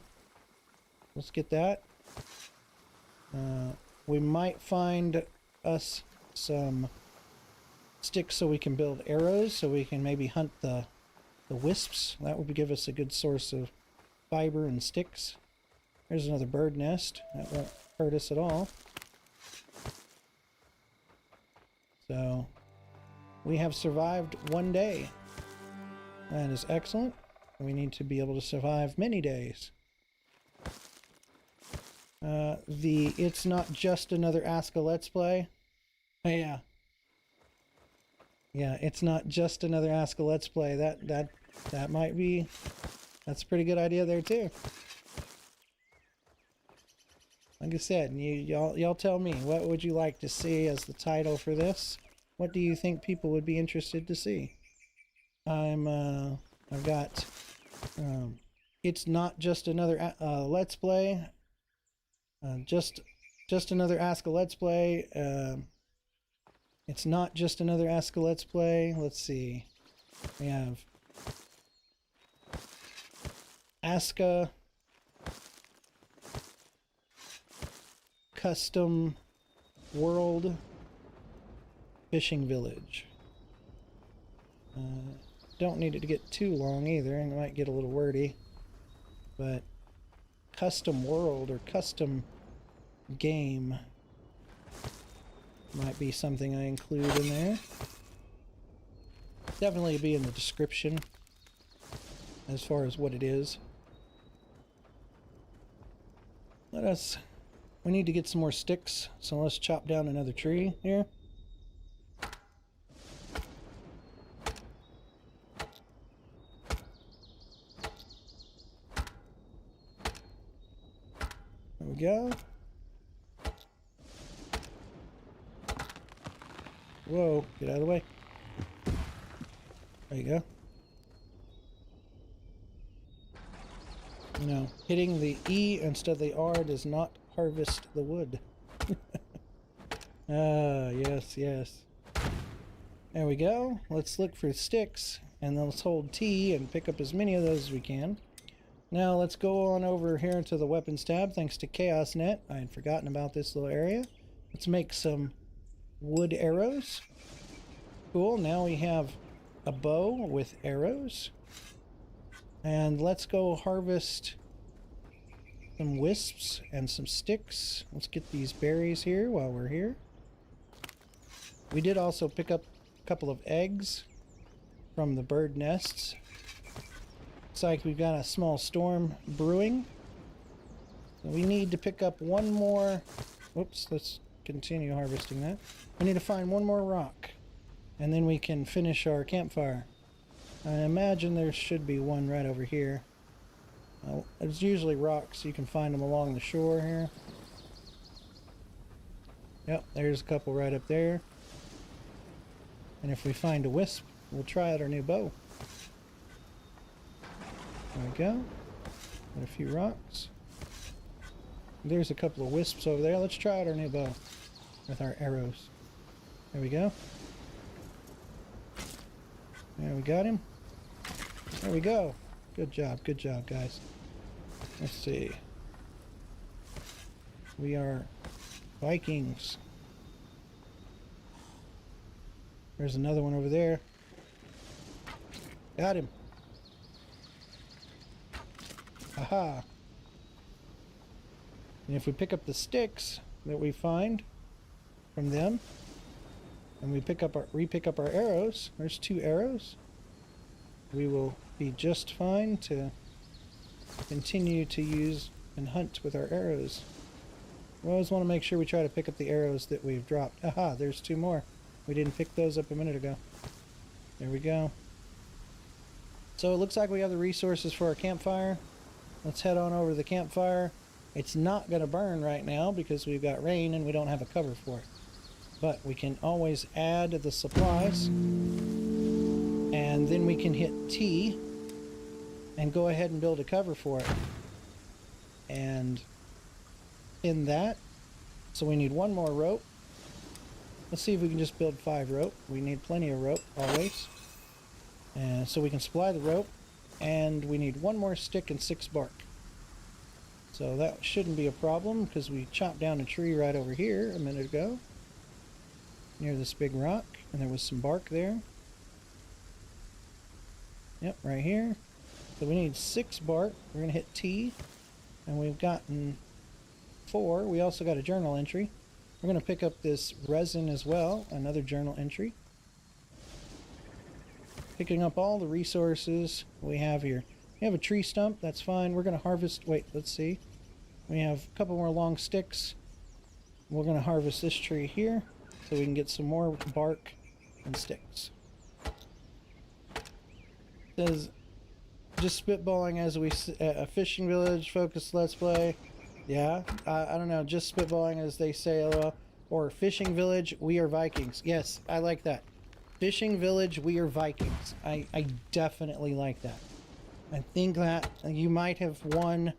Let's get that. We might find us some sticks so we can build arrows, so we can maybe hunt the wisps. That would give us a good source of fiber and sticks. There's another bird nest. That won't hurt us at all. So we have survived one day. That is excellent. We need to be able to survive many days. It's not just another Aska Let's Play. Oh, yeah. Yeah, it's not just another Aska Let's Play. That might be... That's a pretty good idea there, too. Like I said, y'all tell me, what would you like to see as the title for this? What do you think people would be interested to see? I've got, it's not just another Let's Play. Just another Aska Let's Play. It's not just another Aska Let's Play. Let's see. We have Aska Custom World Fishing Village. Don't need it to get too long either, and it might get a little wordy. But Custom World or Custom Game might be something I include in there. Definitely be in the description as far as what it is. We need to get some more sticks, so let's chop down another tree here. There we go. Whoa, get out of the way. There you go. You know, hitting the E instead of the R does not harvest the wood. Ah, yes, yes. There we go. Let's look for sticks, and then let's hold T and pick up as many of those as we can. Now let's go on over here to the weapons tab. Thanks to ChaosNet, I had forgotten about this little area. Let's make some wood arrows. Cool, now we have a bow with arrows. And let's go harvest some wisps and some sticks. Let's get these berries here while we're here. We did also pick up a couple of eggs from the bird nests. Looks like we've got a small storm brewing. So we need to pick up one more. Whoops, let's continue harvesting that. We need to find one more rock, and then we can finish our campfire. I imagine there should be one right over here. It's usually rocks. You can find them along the shore here. Yep, there's a couple right up there. And if we find a wisp, we'll try out our new bow. There we go. Got a few rocks. There's a couple of wisps over there. Let's try out our new bow with our arrows. There we go. There we got him. There we go. Good job, guys. Let's see. We are Vikings. There's another one over there. Got him. Aha. And if we pick up the sticks that we find from them, and we re-pick up our arrows, there's 2 arrows, we will be just fine to continue to use and hunt with our arrows. We always want to make sure we try to pick up the arrows that we've dropped. Aha, there's 2 more. We didn't pick those up a minute ago. There we go. So it looks like we have the resources for our campfire. let's head on over to the campfire. It's not going to burn right now because we've got rain and we don't have a cover for it. But we can always add the supplies, and then we can hit T and go ahead and build a cover for it. And in that, so we need one more rope. Let's see if we can just build 5 rope. We need plenty of rope always. And so we can supply the rope, and we need 1 more stick and 6 bark. So that shouldn't be a problem because we chopped down a tree right over here a minute ago near this big rock, and there was some bark there. Yep, right here. So we need 6 bark. We're going to hit T, and we've gotten 4. We also got a journal entry. We're going to pick up this resin as well, another journal entry. Picking up all the resources we have here. We have a tree stump, that's fine. We're going to harvest, wait, let's see. We have a couple more long sticks. We're going to harvest this tree here so we can get some more bark and sticks. It says, just spitballing as we, a fishing village focused let's play. Yeah, I don't know, just spitballing as they say, or fishing village, we are Vikings. Yes, I like that. Fishing village, we are Vikings. I definitely like that. I think that you might have won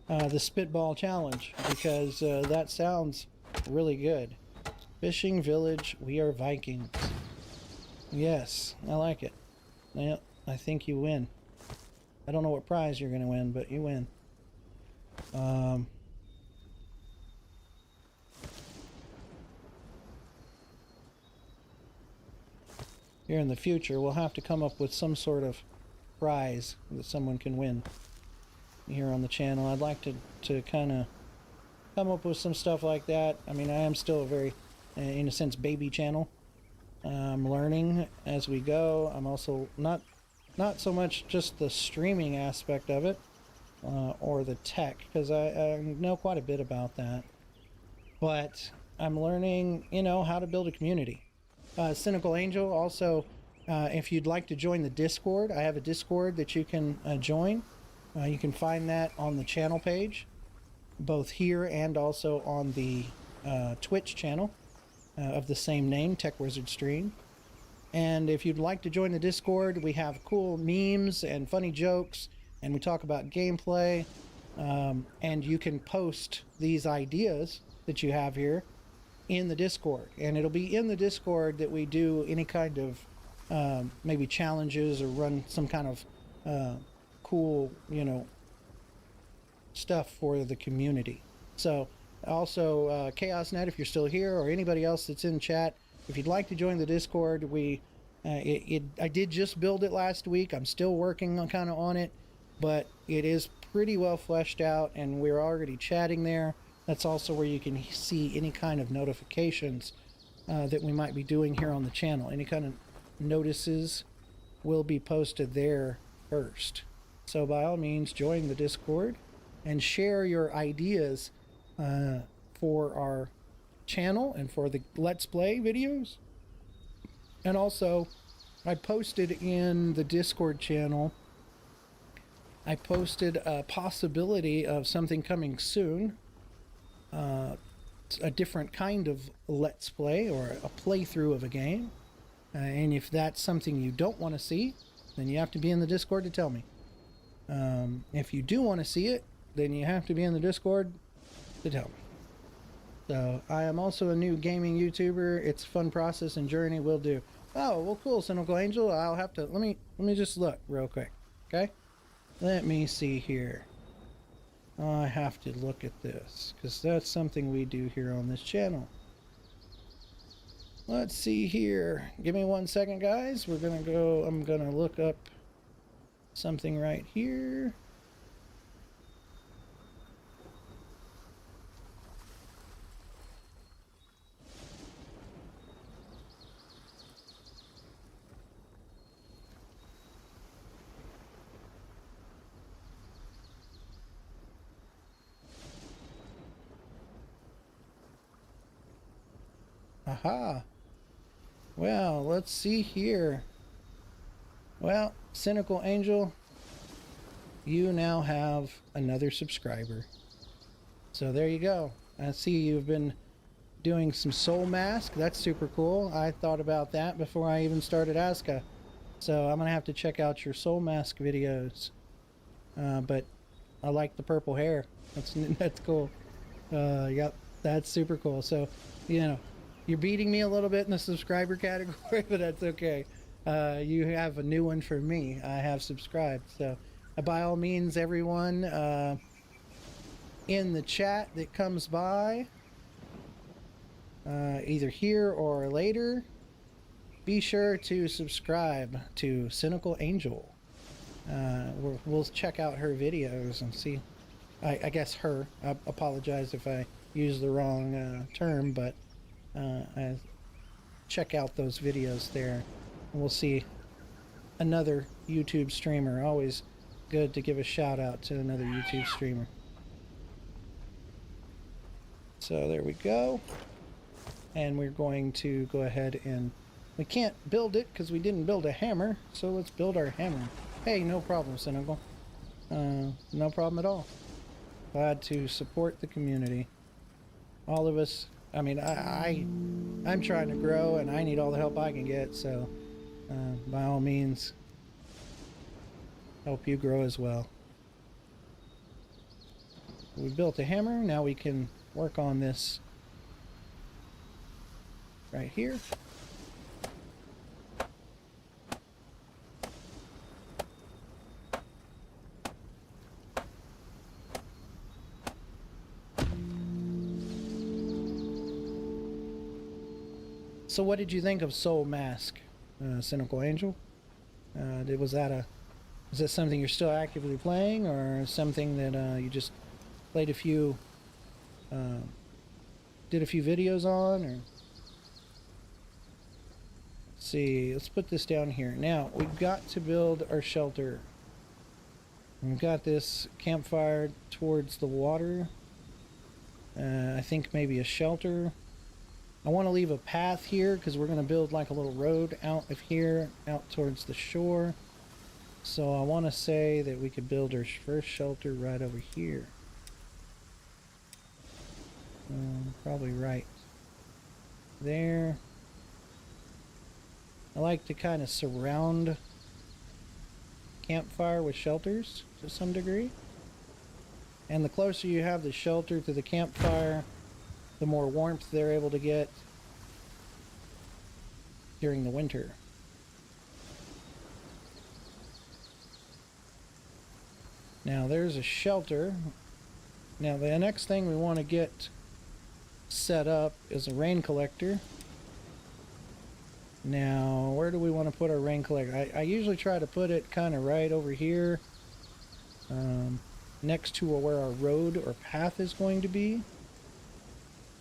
the spitball challenge because that sounds really good. Fishing village, we are Vikings. Yes, I like it. Yep, I think you win. I don't know what prize you're going to win, but you win. Here in the future, we'll have to come up with some sort of prize that someone can win here on the channel. I'd like to kind of come up with some stuff like that. I mean, I am still a very, in a sense, baby channel. I'm learning as we go. I'm also not so much just the streaming aspect of it or the tech, because I know quite a bit about that. But I'm learning, you know, how to build a community. Cynical Angel, also, if you'd like to join the Discord, I have a Discord that you can join. You can find that on the channel page, both here and also on the Twitch channel of the same name, Tech Wizard Stream. And if you'd like to join the Discord, we have cool memes and funny jokes, and we talk about gameplay, and you can post these ideas that you have here in the Discord, and it'll be in the Discord that we do any kind of maybe challenges or run some kind of cool, you know, stuff for the community. So also ChaosNet, if you're still here, or anybody else that's in chat, if you'd like to join the Discord, I did just build it last week. I'm still working on kind of on it, but it is pretty well fleshed out, and we're already chatting there. That's also where you can see any kind of notifications that we might be doing here on the channel. Any kind of notices will be posted there first. So by all means, join the Discord and share your ideas for our channel and for the Let's Play videos. And also, I posted in the Discord channel, I posted a possibility of something coming soon. A different kind of Let's Play or a playthrough of a game. And if that's something you don't want to see, then you have to be in the Discord to tell me. If you do want to see it, then you have to be in the Discord to tell me. So I am also a new gaming YouTuber. It's a fun process and journey. Will do. Oh, well, cool, Cynical Angel. I'll have to let me just look real quick. Okay, let me see here. I have to look at this because that's something we do here on this channel. Let's see here. Give me 1 second, guys. We're gonna go. I'm gonna look up something right here. Aha. Well, let's see here. Well, Cynical Angel, you now have another subscriber. So there you go. I see you've been doing some soul mask. That's super cool. I thought about that before I even started Aska. So I'm gonna have to check out your soul mask videos. But I like the purple hair. That's cool. Yep, that's super cool. So, you know, you're beating me a little bit in the subscriber category, but that's okay. You have a new one for me. I have subscribed. So, by all means, everyone in the chat that comes by, either here or later, be sure to subscribe to Cynical Angel. We'll check out her videos and see. I guess her. I apologize if I use the wrong term, but I check out those videos there. And we'll see another YouTube streamer. Always good to give a shout out to another YouTube streamer. So there we go. And we're going to go ahead and... We can't build it because we didn't build a hammer, so let's build our hammer. Hey, no problem, Cynical. No problem at all. Glad to support the community. All of us, I mean, I'm trying to grow and I need all the help I can get, so by all means, help you grow as well. We built a hammer, now we can work on this right here. So what did you think of Soul Mask, Cynical Angel? Is that something you're still actively playing, or something that you just played a few, did a few videos on? Or let's see, let's put this down here. Now we've got to build our shelter. We've got this campfire towards the water. I think maybe a shelter. I want to leave a path here because we're going to build like a little road out of here, out towards the shore. So I want to say that we could build our first shelter right over here. Probably right there. I like to kind of surround campfire with shelters to some degree. And the closer you have the shelter to the campfire, the more warmth they're able to get during the winter. Now there's a shelter. Now the next thing we want to get set up is a rain collector. Now where do we want to put our rain collector? I usually try to put it kind of right over here, next to where our road or path is going to be.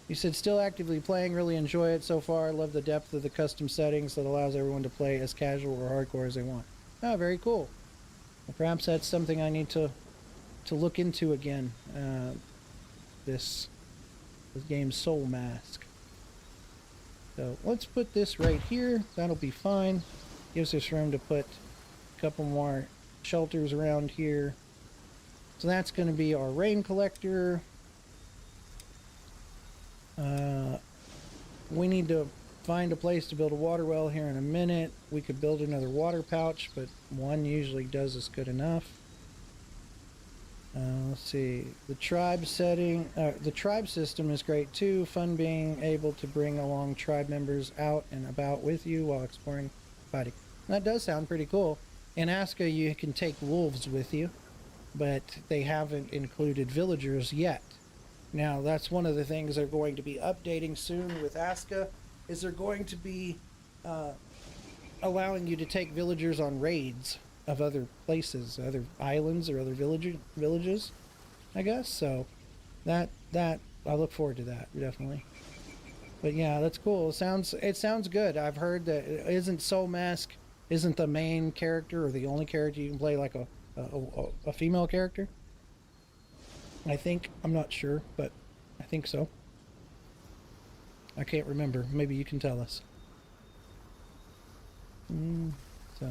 You said still actively playing, really enjoy it so far. Love the depth of the custom settings that allows everyone to play as casual or hardcore as they want. Oh, very cool. Well, perhaps that's something I need to look into again. This game Soul Mask. So let's put this right here. That'll be fine. Gives us room to put a couple more shelters around here. So that's going to be our rain collector. We need to find a place to build a water well here in a minute. We could build another water pouch, but one usually does us good enough. Let's see. The tribe setting, the tribe system is great too. Fun being able to bring along tribe members out and about with you while exploring, fighting. That does sound pretty cool. In Aska, you can take wolves with you, but they haven't included villagers yet. Now, that's one of the things they're going to be updating soon with Aska, is they're going to be allowing you to take villagers on raids of other places, other islands or other villages, I guess. So that I look forward to that, definitely. But yeah, that's cool. It sounds good. I've heard that isn't Soul Mask isn't the main character or the only character you can play like a female character. I think, I'm not sure, but I think so. I can't remember. Maybe you can tell us. So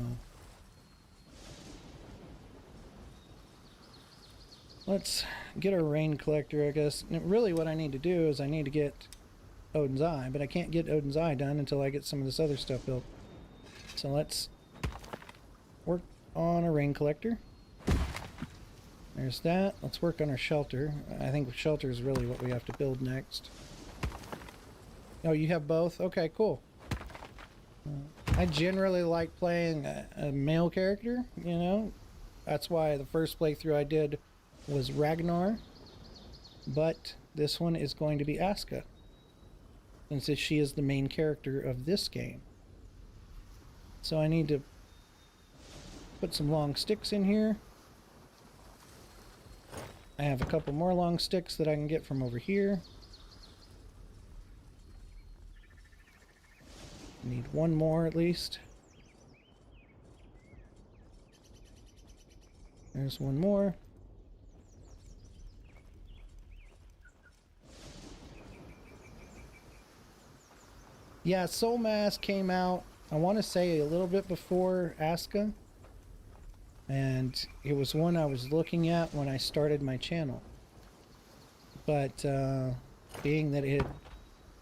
let's get a rain collector, I guess. And really what I need to do is I need to get Odin's Eye, but I can't get Odin's Eye done until I get some of this other stuff built. So let's work on a rain collector. There's that. Let's work on our shelter. I think shelter is really what we have to build next. Oh, you have both? Okay, cool. I generally like playing a male character, you know. That's why the first playthrough I did was Ragnar. But this one is going to be Aska, since she is the main character of this game. So I need to put some long sticks in here. I have a couple more long sticks that I can get from over here. Need one more at least. There's one more. Yeah, Soul Mask came out, I want to say a little bit before Aska. And it was one I was looking at when I started my channel. But being that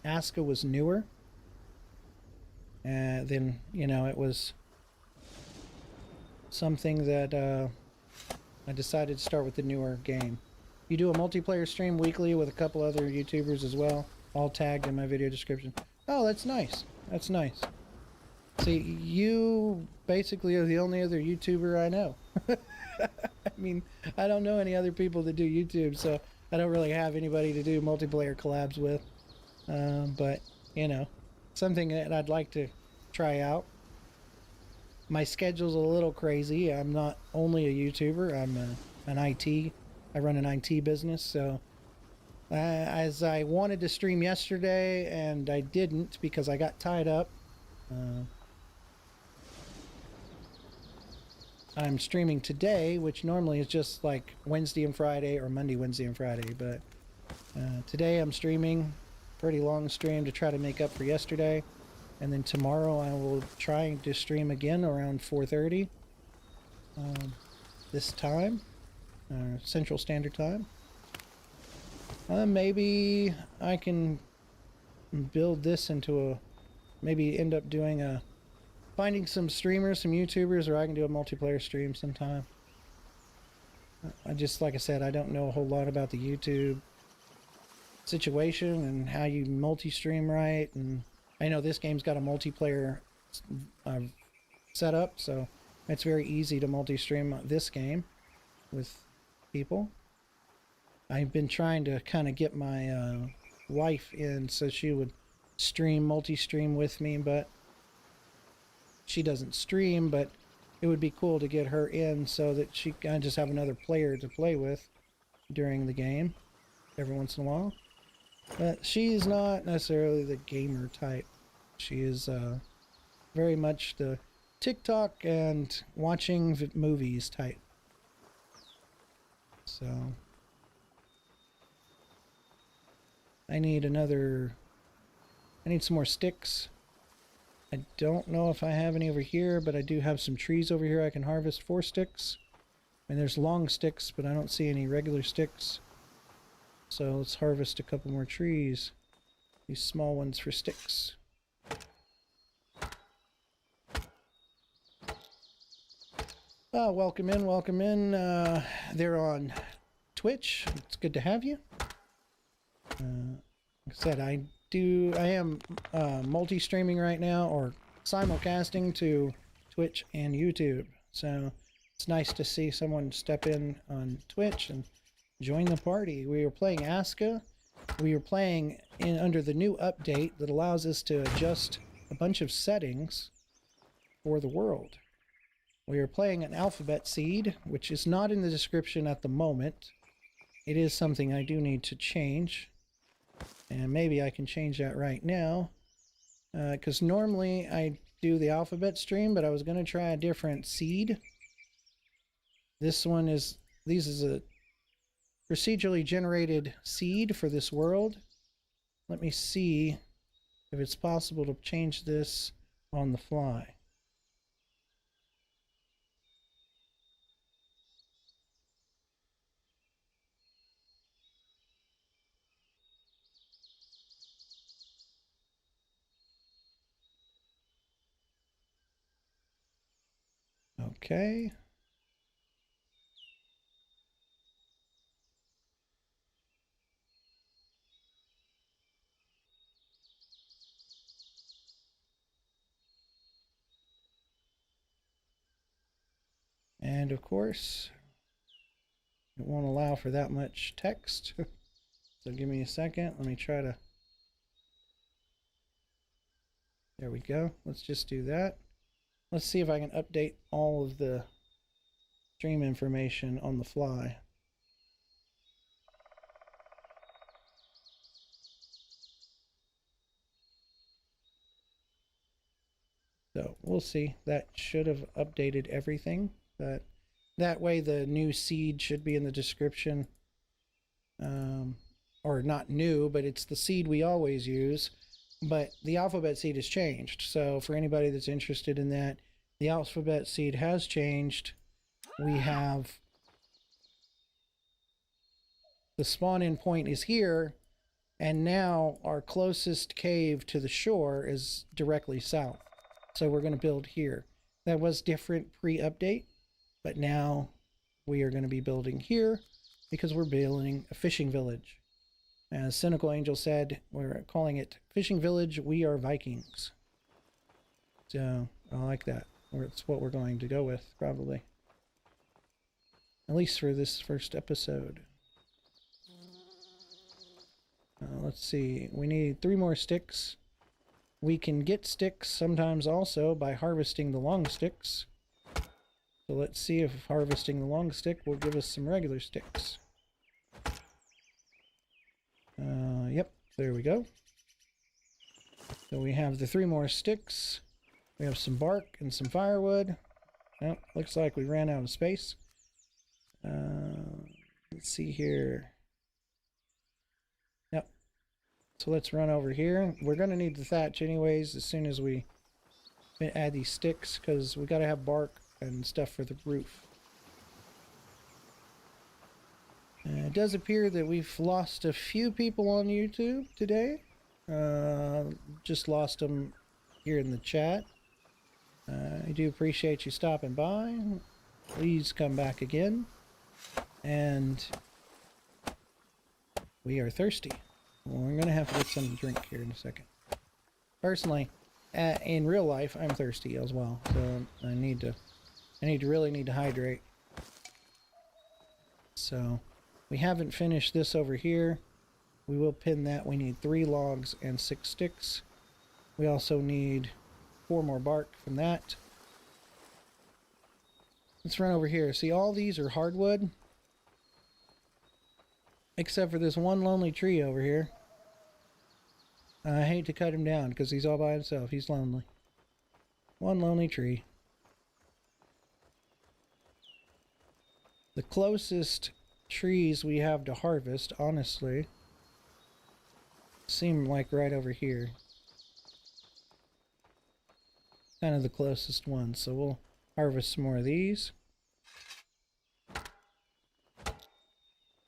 Aska was newer, then, you know, it was something that I decided to start with the newer game. You do a multiplayer stream weekly with a couple other YouTubers as well, all tagged in my video description. Oh, that's nice. That's nice. See, you basically are the only other YouTuber I know. I mean, I don't know any other people that do YouTube, so I don't really have anybody to do multiplayer collabs with. But, you know, something that I'd like to try out. My schedule's a little crazy. I'm not only a YouTuber, I'm an IT. I run an IT business, so as I wanted to stream yesterday and I didn't because I got tied up. I'm streaming today, which normally is just like Wednesday and Friday or Monday, Wednesday and Friday, but today I'm streaming pretty long stream to try to make up for yesterday, and then tomorrow I will try to stream again around 4:30 this time, Central Standard Time. Maybe I can build this into maybe end up doing finding some streamers, some YouTubers, or I can do a multiplayer stream sometime. Like I said, I don't know a whole lot about the YouTube situation and how you multi-stream right, and I know this game's got a multiplayer setup, so it's very easy to multi-stream this game with people. I've been trying to kind of get my wife in so she would multi-stream with me, but she doesn't stream, but it would be cool to get her in so that she can just have another player to play with during the game every once in a while. But she's not necessarily the gamer type. She is very much the TikTok and watching movies type. So I need some more sticks. I don't know if I have any over here, but I do have some trees over here I can harvest 4 sticks. And there's long sticks, but I don't see any regular sticks. So let's harvest a couple more trees. These small ones for sticks. Oh, welcome in, welcome in. They're on Twitch. It's good to have you. Like I said, I am multi-streaming right now, or simulcasting to Twitch and YouTube. So it's nice to see someone step in on Twitch and join the party. We were playing Aska. We were playing under the new update that allows us to adjust a bunch of settings for the world. We are playing an alphabet seed, which is not in the description at the moment. It is something I do need to change. And maybe I can change that right now. Because normally I do the alphabet stream, but I was going to try a different seed. This is a procedurally generated seed for this world. Let me see if it's possible to change this on the fly. Okay. And of course, it won't allow for that much text. So give me a second. Let me try to... There we go. Let's just do that. Let's see if I can update all of the stream information on the fly. So we'll see. That should have updated everything. But that way the new seed should be in the description. Or not new, but it's the seed we always use. But the alphabet seed has changed. So for anybody that's interested in that, the alphabet seed has changed. We have the spawn-in point is here, and now our closest cave to the shore is directly south. So we're going to build here. That was different pre-update, but now we are going to be building here because we're building a fishing village. As Cynical Angel said, we're calling it Fishing Village, We Are Vikings. So I like that. It's what we're going to go with, probably. At least for this first episode. Let's see. We need 3 more sticks. We can get sticks sometimes also by harvesting the long sticks. So let's see if harvesting the long stick will give us some regular sticks. Yep, there we go. So we have the 3 more sticks. We have some bark and some firewood. Oh, looks like we ran out of space. Let's see here. Yep. So let's run over here. We're going to need the thatch anyways as soon as we add these sticks, because we got to have bark and stuff for the roof. It does appear that we've lost a few people on YouTube today. Just lost them here in the chat. I do appreciate you stopping by. Please come back again. And we are thirsty. Well, we're going to have to get some drink here in a second. Personally, in real life, I'm thirsty as well. So I really need to hydrate. So we haven't finished this over here. We will pin that. We need 3 logs and 6 sticks. We also need 4 more bark from that. Let's run over here. See, all these are hardwood. Except for this one lonely tree over here. I hate to cut him down because he's all by himself. He's lonely. One lonely tree. The closest trees we have to harvest, honestly, seem like right over here. Kind of the closest one. So we'll harvest some more of these.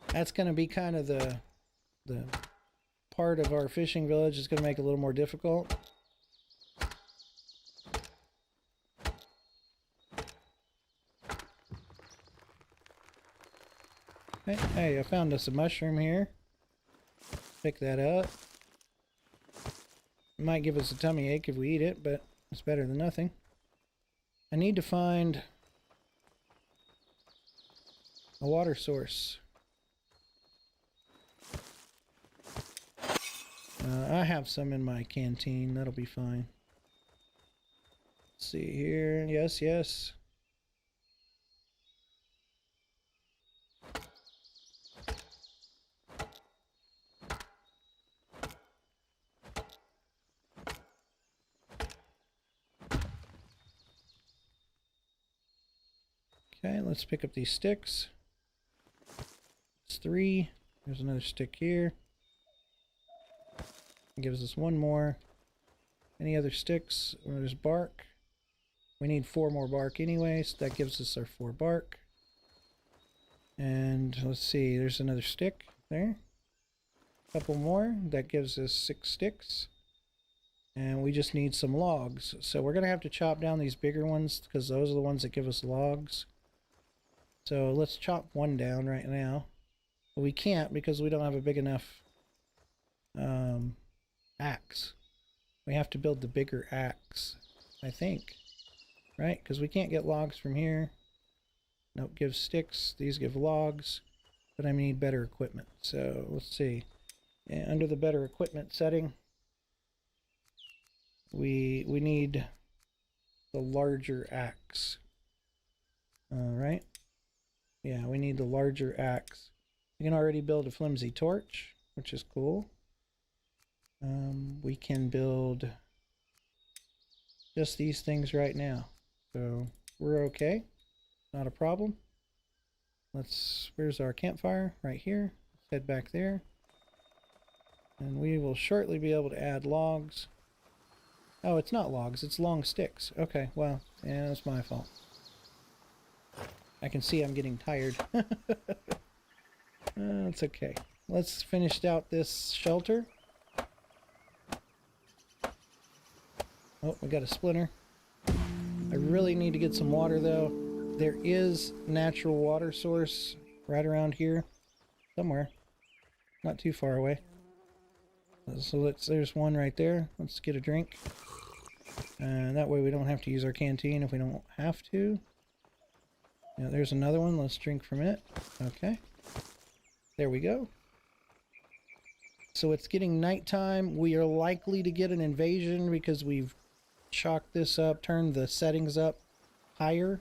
That's going to be kind of the part of our fishing village is going to make it a little more difficult. Hey, I found us a mushroom here. Pick that up. It might give us a tummy ache if we eat it, but it's better than nothing. I need to find a water source. I have some in my canteen. That'll be fine. Let's see here. Yes, yes. Okay, let's pick up these sticks. It's 3. There's another stick here. It gives us 1 more. Any other sticks? There's bark. We need 4 more bark anyway, so that gives us our 4 bark. And let's see, there's another stick there. A couple more. That gives us 6 sticks. And we just need some logs. So we're going to have to chop down these bigger ones because those are the ones that give us logs. So let's chop one down right now. But we can't because we don't have a big enough axe. We have to build the bigger axe, I think. Right? Because we can't get logs from here. Nope, gives sticks. These give logs. But I need better equipment. So let's see. Yeah, under the better equipment setting, we need the larger axe. Alright. Yeah, we need the larger axe. We can already build a flimsy torch, which is cool. We can build just these things right now. So we're okay. Not a problem. Where's our campfire? Right here. Let's head back there. And we will shortly be able to add logs. Oh, it's not logs, it's long sticks. Okay, well, yeah, that's my fault. I can see I'm getting tired. It's okay. Let's finish out this shelter. Oh, we got a splinter. I really need to get some water though. There is natural water source right around here. Somewhere. Not too far away. So there's one right there. Let's get a drink. And that way we don't have to use our canteen if we don't have to. Yeah, there's another one. Let's drink from it. Okay. There we go. So it's getting nighttime. We are likely to get an invasion because we've chalked this up, turned the settings up higher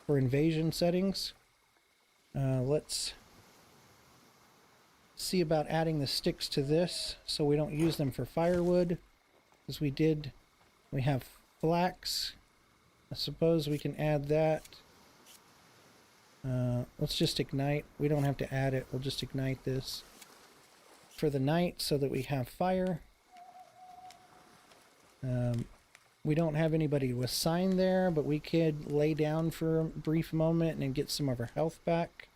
for invasion settings. Let's see about adding the sticks to this so we don't use them for firewood. Because we have flax. I suppose we can add that. Let's just ignite. We don't have to add it. We'll just ignite this for the night so that we have fire. We don't have anybody to assign there, but we could lay down for a brief moment and get some of our health back.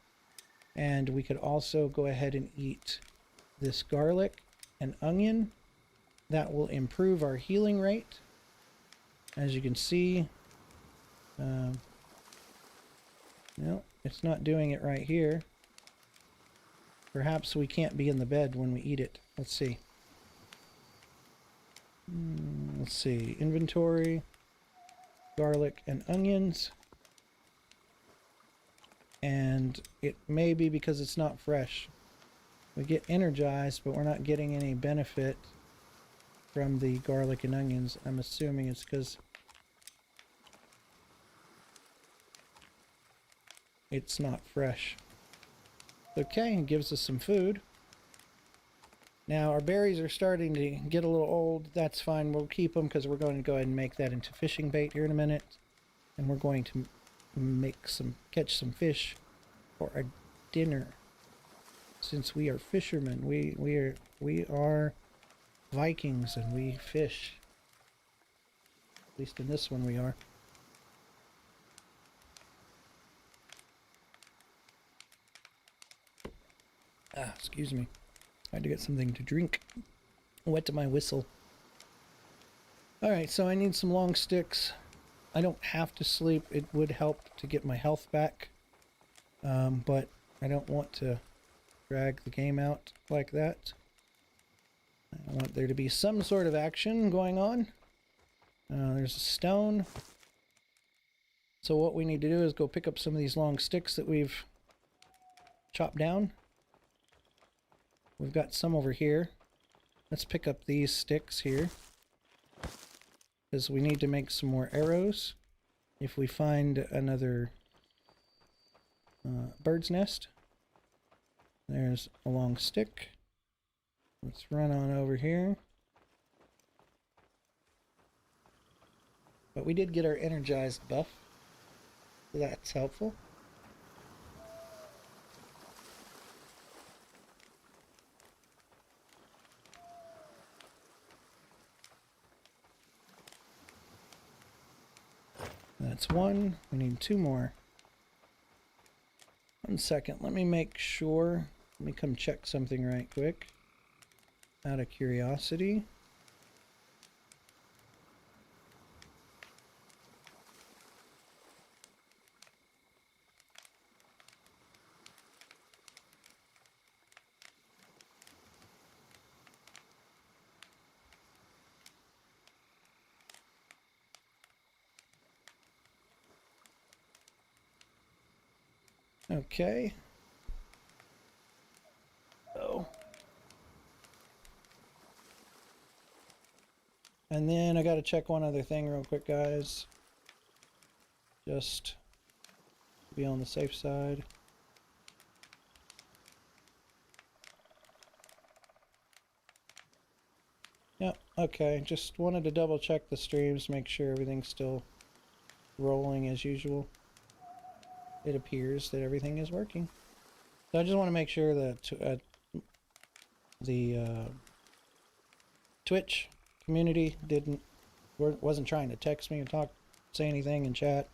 And we could also go ahead and eat this garlic and onion. That will improve our healing rate. As you can see, no, it's not doing it right here. Perhaps we can't be in the bed when we eat it. Let's see. Let's see. Inventory, garlic and onions. And it may be because it's not fresh. We get energized, but we're not getting any benefit from the garlic and onions. I'm assuming it's because it's not fresh. Okay, it gives us some food. Now our berries are starting to get a little old. That's fine. We'll keep them because we're going to go ahead and make that into fishing bait here in a minute. And we're going to catch some fish for our dinner. Since we are fishermen, we are Vikings and we fish. At least in this one we are. Excuse me. I had to get something to drink. Wet my whistle. Alright, so I need some long sticks. I don't have to sleep. It would help to get my health back. But I don't want to drag the game out like that. I want there to be some sort of action going on. There's a stone. So what we need to do is go pick up some of these long sticks that we've chopped down. We've got some over here. Let's pick up these sticks here, because we need to make some more arrows if we find another bird's nest. There's a long stick. Let's run on over here. But we did get our energized buff, so that's helpful. That's one. We need two more. 1 second. Let me make sure. Let me come check something right quick. Out of curiosity. Okay. So. And then I got to check one other thing real quick, guys. Just to be on the safe side. Yep, okay. Just wanted to double check the streams, make sure everything's still rolling as usual. It appears that everything is working. So I just want to make sure that the Twitch community wasn't trying to text me or say anything in chat,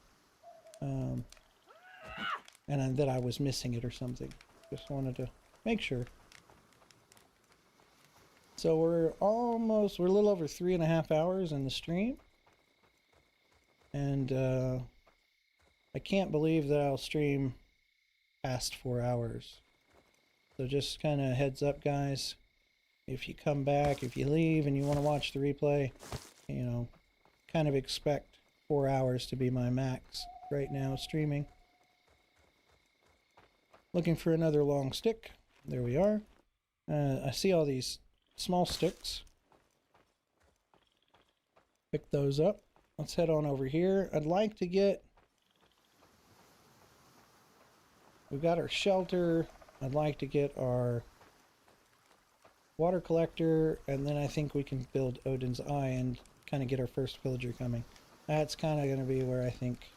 and that I was missing it or something. Just wanted to make sure. So we're a little over 3.5 hours in the stream, and I can't believe that I'll stream past 4 hours. So just kind of heads up, guys. If you come back, if you leave and you want to watch the replay, you know, kind of expect 4 hours to be my max right now streaming. Looking for another long stick. There we are. I see all these small sticks. Pick those up. Let's head on over here. I'd like to get... We've got our shelter. I'd like to get our water collector, and then I think we can build Odin's Eye and kind of get our first villager coming. That's kind of going to be where I think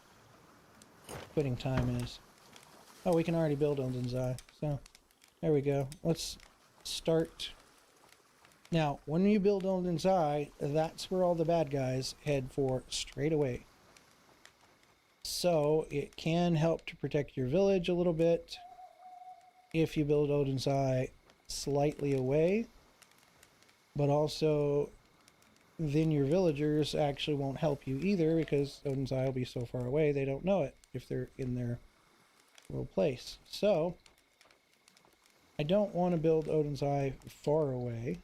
quitting time is. Oh, we can already build Odin's Eye. So, there we go. Let's start. Now, when you build Odin's Eye, that's where all the bad guys head for straight away. So, it can help to protect your village a little bit if you build Odin's Eye slightly away, but also then your villagers actually won't help you either because Odin's Eye will be so far away they don't know it if they're in their little place. So I don't want to build Odin's Eye far away,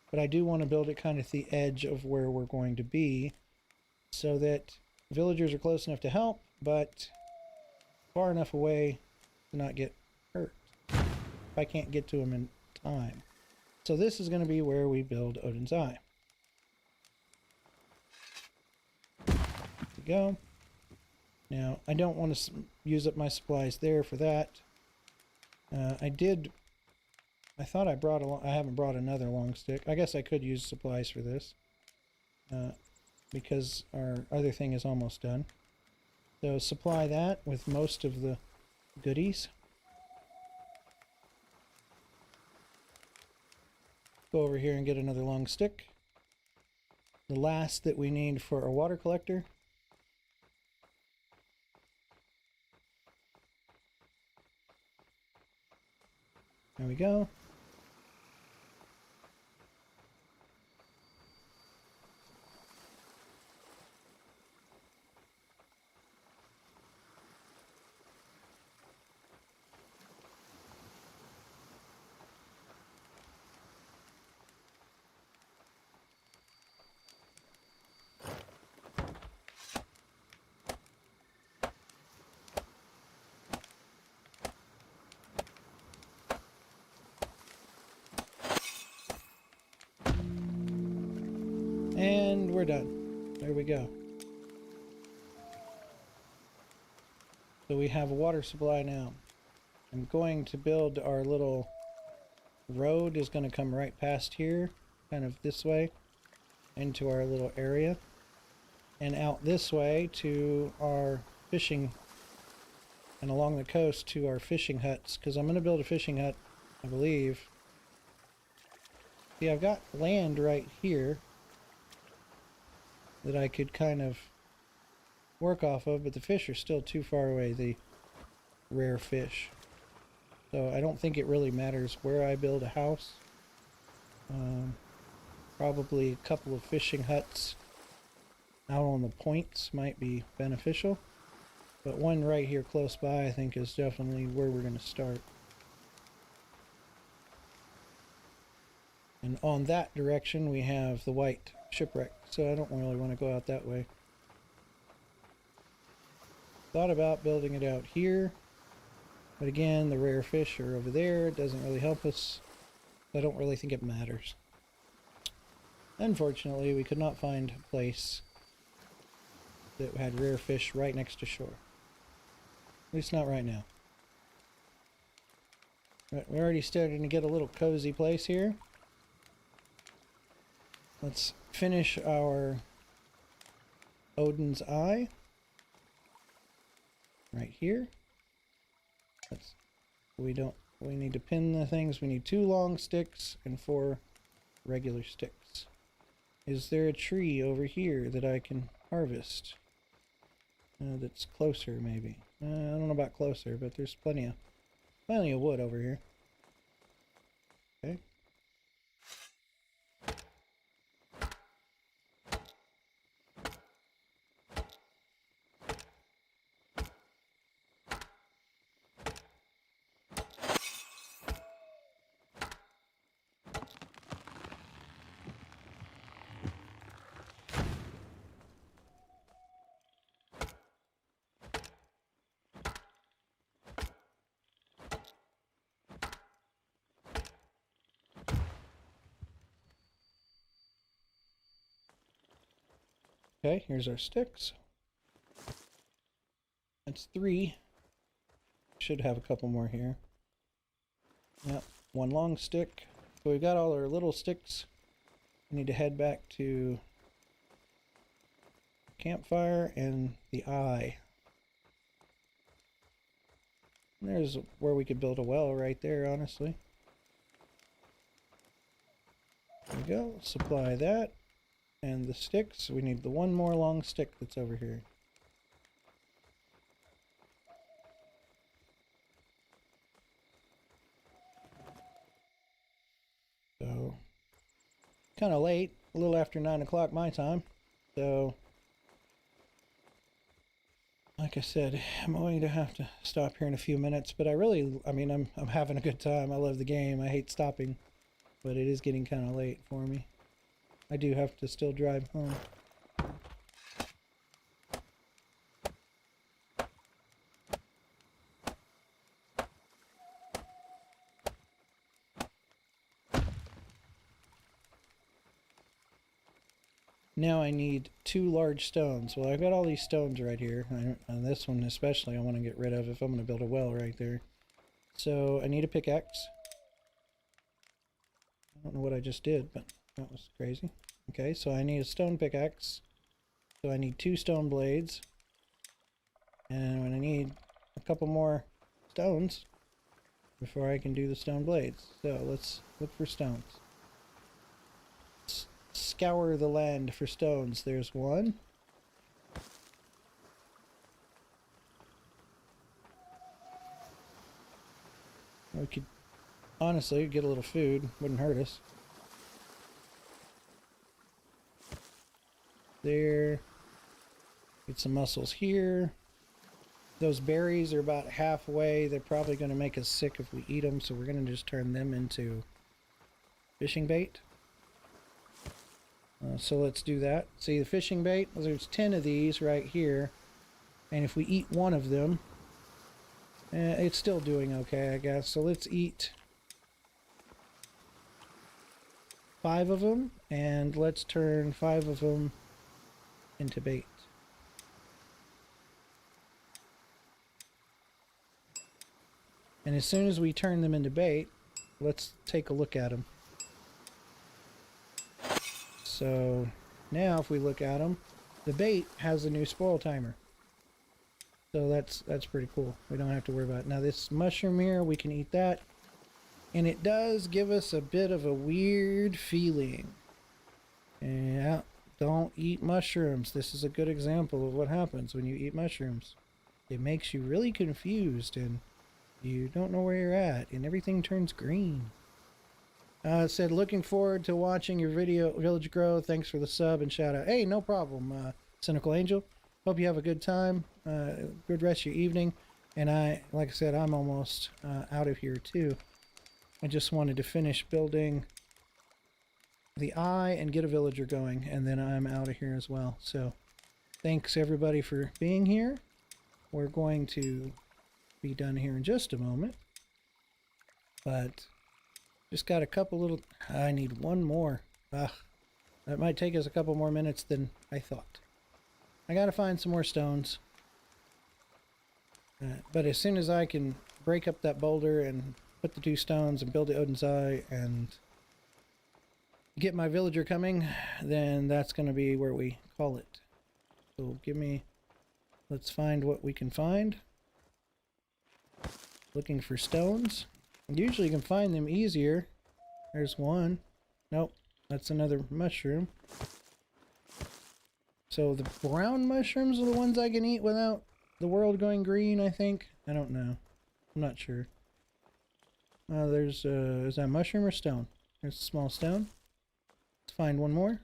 but I do want to build it kind of at the edge of where we're going to be so that villagers are close enough to help but far enough away to not get hurt if I can't get to them in time. So this is going to be where we build Odin's Eye. There we go. Now, I don't want to use up my supplies there for that. I thought I brought I haven't brought another long stick. I guess I could use supplies for this. Because our other thing is almost done. So supply that with most of the goodies. Go over here and get another long stick. The last that we need for our water collector. There we go. And we're done. There we go. So we have a water supply now. I'm going to build our little road is going to come right past here, kind of this way, into our little area. And out this way to our fishing, and along the coast to our fishing huts, because I'm going to build a fishing hut, I believe. See, I've got land right here that I could kind of work off of, but the fish are still too far away, the rare fish. So I don't think it really matters where I build a house. Probably a couple of fishing huts out on the points might be beneficial, but one right here close by I think is definitely where we're going to start. And on that direction we have the white shipwreck, so I don't really want to go out that way. Thought about building it out here, But again, the rare fish are over there. It doesn't really help us. I don't really think it matters. Unfortunately, we could not find a place that had rare fish right next to shore. At least not right now. But we're already starting to get a little cozy place here. Let's finish our Odin's Eye right here. We need to pin the things. We need 2 long sticks and 4 regular sticks. Is there a tree over here that I can harvest? That's closer, maybe. I don't know about closer, but there's plenty of wood over here. Okay. Okay, here's our sticks. That's 3. Should have a couple more here. Yep, 1 long stick. So we've got all our little sticks. We need to head back to campfire and the eye. And there's where we could build a well right there, honestly. There we go. Supply that. And the sticks, we need the 1 more long stick that's over here. So, kind of late, a little after 9 o'clock my time. So, like I said, I'm going to have to stop here in a few minutes. But I'm having a good time. I love the game. I hate stopping. But it is getting kind of late for me. I do have to still drive home. Now I need 2 large stones. Well, I've got all these stones right here. And this one especially I want to get rid of if I'm going to build a well right there. So I need a pickaxe. I don't know what I just did, but that was crazy. Okay, so I need a stone pickaxe. So I need 2 stone blades. And I need a couple more stones before I can do the stone blades. So let's look for stones. Let's scour the land for stones. There's 1. We could honestly get a little food. Wouldn't hurt us. There. Get some mussels here. Those berries are about halfway. They're probably going to make us sick if we eat them, so we're going to just turn them into fishing bait. So let's do that. See the fishing bait? Well, there's 10 of these right here. And if we eat 1 of them, it's still doing okay, I guess. So let's eat 5 of them, and let's turn 5 of them into bait. And as soon as we turn them into bait, let's take a look at them. So now if we look at them, the bait has a new spoil timer. So that's pretty cool. We don't have to worry about it. Now this mushroom here, we can eat that. And it does give us a bit of a weird feeling. Yeah, don't eat mushrooms. This is a good example of what happens when you eat mushrooms. It makes you really confused and you don't know where you're at and everything turns green. It said, looking forward to watching your video, Village Grow. Thanks for the sub and shout out. Hey, no problem, Cynical Angel. Hope you have a good time. Good rest of your evening. And like I said, I'm almost out of here too. I just wanted to finish building the eye and get a villager going, and then I'm out of here as well. So thanks everybody for being here. We're going to be done here in just a moment. But just got a couple little... I need one more. Ugh. That might take us a couple more minutes than I thought. I gotta find some more stones. But as soon as I can break up that boulder and put the 2 stones and build the Odin's Eye and get my villager coming, then that's going to be where we call it. So let's find what we can find. Looking for stones. Usually you can find them easier. There's one. Nope, that's another mushroom. So the brown mushrooms are the ones I can eat without the world going green, I think. I don't know. I'm not sure. There's, is that mushroom or stone? There's a small stone. Let's find one more.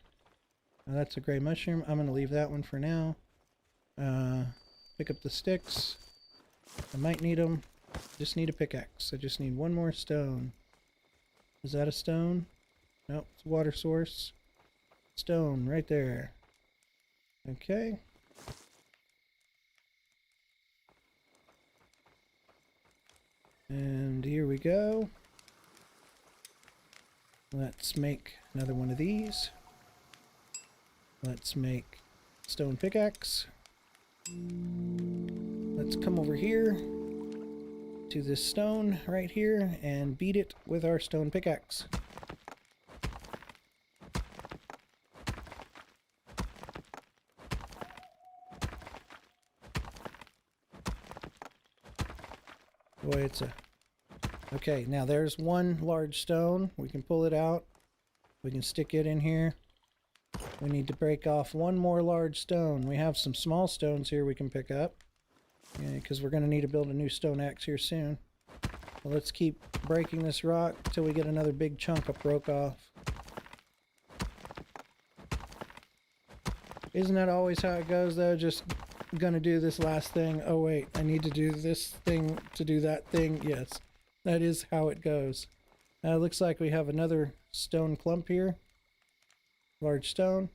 That's a gray mushroom. I'm going to leave that one for now. Pick up the sticks. I might need them. Just need a pickaxe. I just need one more stone. Is that a stone? Nope, it's a water source. Stone, right there. Okay. And here we go. Let's make another one of these. Let's make stone pickaxe. Let's come over here to this stone right here and beat it with our stone pickaxe. Boy, it's a... Okay, now there's one large stone. We can pull it out. We can stick it in here. We need to break off one more large stone. We have some small stones here we can pick up. Because we're going to need to build a new stone axe here soon. Well, let's keep breaking this rock until we get another big chunk of broke off. Isn't that always how it goes, though? Just gonna do this last thing. Oh, wait, I need to do this thing to do that thing. Yes, that is how it goes. Looks like we have another stone clump here. Large stone.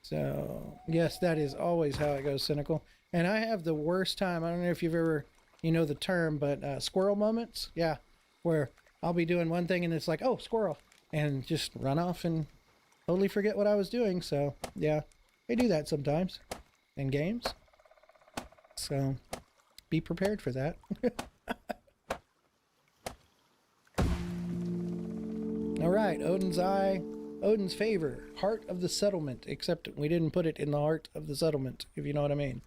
So, yes, that is always how it goes, Cynical. And I have the worst time. I don't know if you've ever, you know the term, but squirrel moments. Yeah, where I'll be doing one thing and it's like, oh, squirrel. And just run off and totally forget what I was doing. So, yeah, I do that sometimes in games. So, be prepared for that. All right, Odin's Eye. Odin's favor, heart of the settlement, except we didn't put it in the heart of the settlement, if you know what I mean.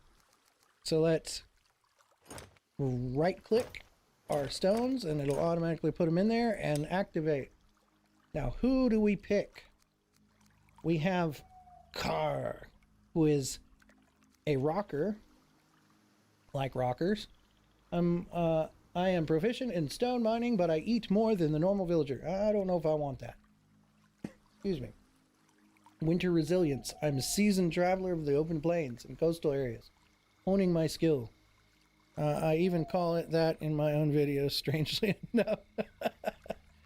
So let's right click our stones and it'll automatically put them in there and activate. Now, who do we pick? We have Carr, who is a rocker, like rockers. I am proficient in stone mining, but I eat more than the normal villager. I don't know if I want that. Excuse me. Winter resilience. I'm a seasoned traveler of the open plains and coastal areas, honing my skill. I even call it that in my own videos, strangely enough.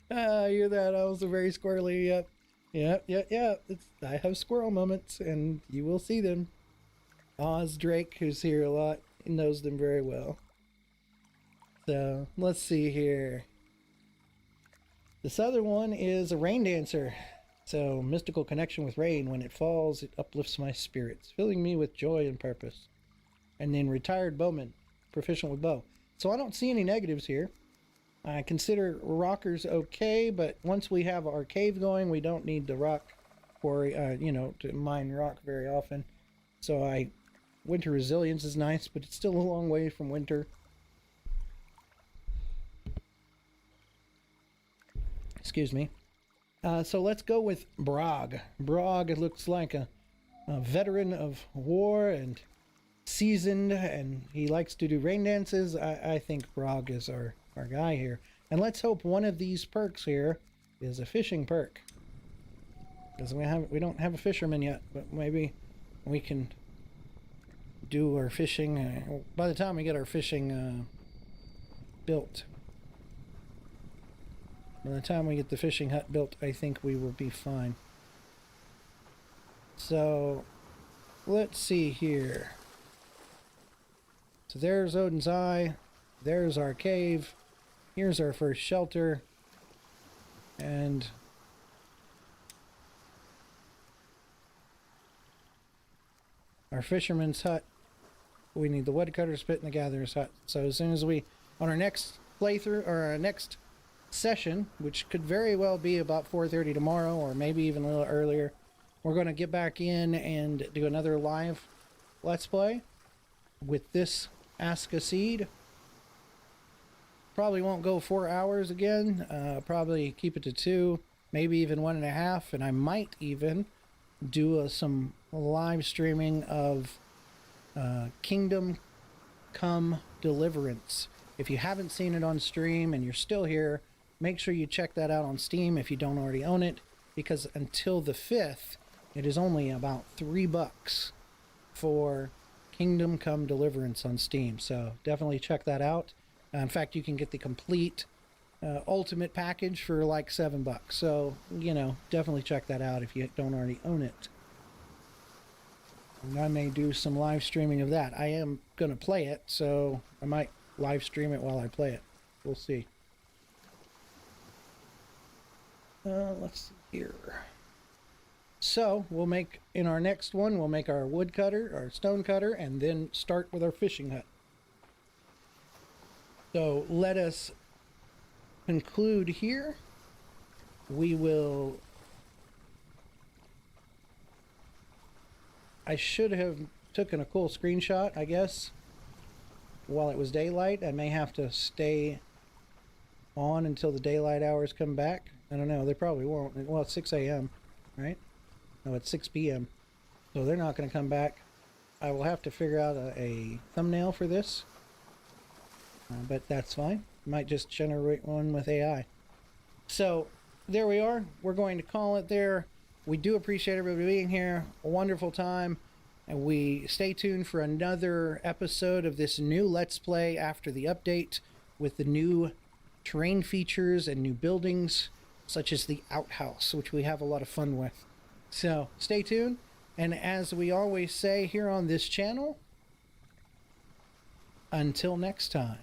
I hear that. I was a very squirrely. Yep. I have squirrel moments, and you will see them. Oz Drake, who's here a lot, knows them very well. So, let's see here. This other one is a rain dancer. So, mystical connection with rain. When it falls, it uplifts my spirits, filling me with joy and purpose. And then retired bowman, proficient with bow. So I don't see any negatives here. I consider rockers okay, but once we have our cave going, we don't need the rock quarry, to mine rock very often. So winter resilience is nice, but it's still a long way from winter. Excuse me. So let's go with Brog. Brog looks like a veteran of war and seasoned, and he likes to do rain dances. I think Brog is our guy here. And let's hope one of these perks here is a fishing perk. Because we don't have a fisherman yet, but maybe we can do our fishing by the time we get our fishing built. By the time we get the fishing hut built, I think we will be fine. So, let's see here. So there's Odin's Eye. There's our cave. Here's our first shelter. And our fisherman's hut. We need the woodcutter, spit, and the gatherer's hut. So as soon as we, on our next playthrough, or our next session, which could very well be about 4:30 tomorrow, or maybe even a little earlier, we're going to get back in and do another live Let's Play with this Aska seed. Probably won't go 4 hours again. Probably keep it to 2, maybe even 1.5, and I might even do some live streaming of Kingdom Come Deliverance. If you haven't seen it on stream and you're still here, make sure you check that out on Steam if you don't already own it, because until the 5th, it is only about $3 for Kingdom Come Deliverance on Steam. So definitely check that out. In fact, you can get the complete ultimate package for like $7. So, you know, definitely check that out if you don't already own it. And I may do some live streaming of that. I am going to play it, so I might live stream it while I play it. We'll see. Let's see here. So we'll make, in our next one, we'll make our wood cutter, our stone cutter, and then start with our fishing hut. So let us conclude here. We will... I should have taken a cool screenshot, I guess, while it was daylight. I may have to stay on until the daylight hours come back. I don't know. They probably won't. Well, it's 6 a.m., right? No, it's 6 p.m. So they're not going to come back. I will have to figure out a thumbnail for this. But that's fine. Might just generate one with AI. So there we are. We're going to call it there. We do appreciate everybody being here. A wonderful time. And we stay tuned for another episode of this new Let's Play after the update with the new terrain features and new buildings, such as the outhouse, which we have a lot of fun with. So stay tuned. And as we always say here on this channel, until next time.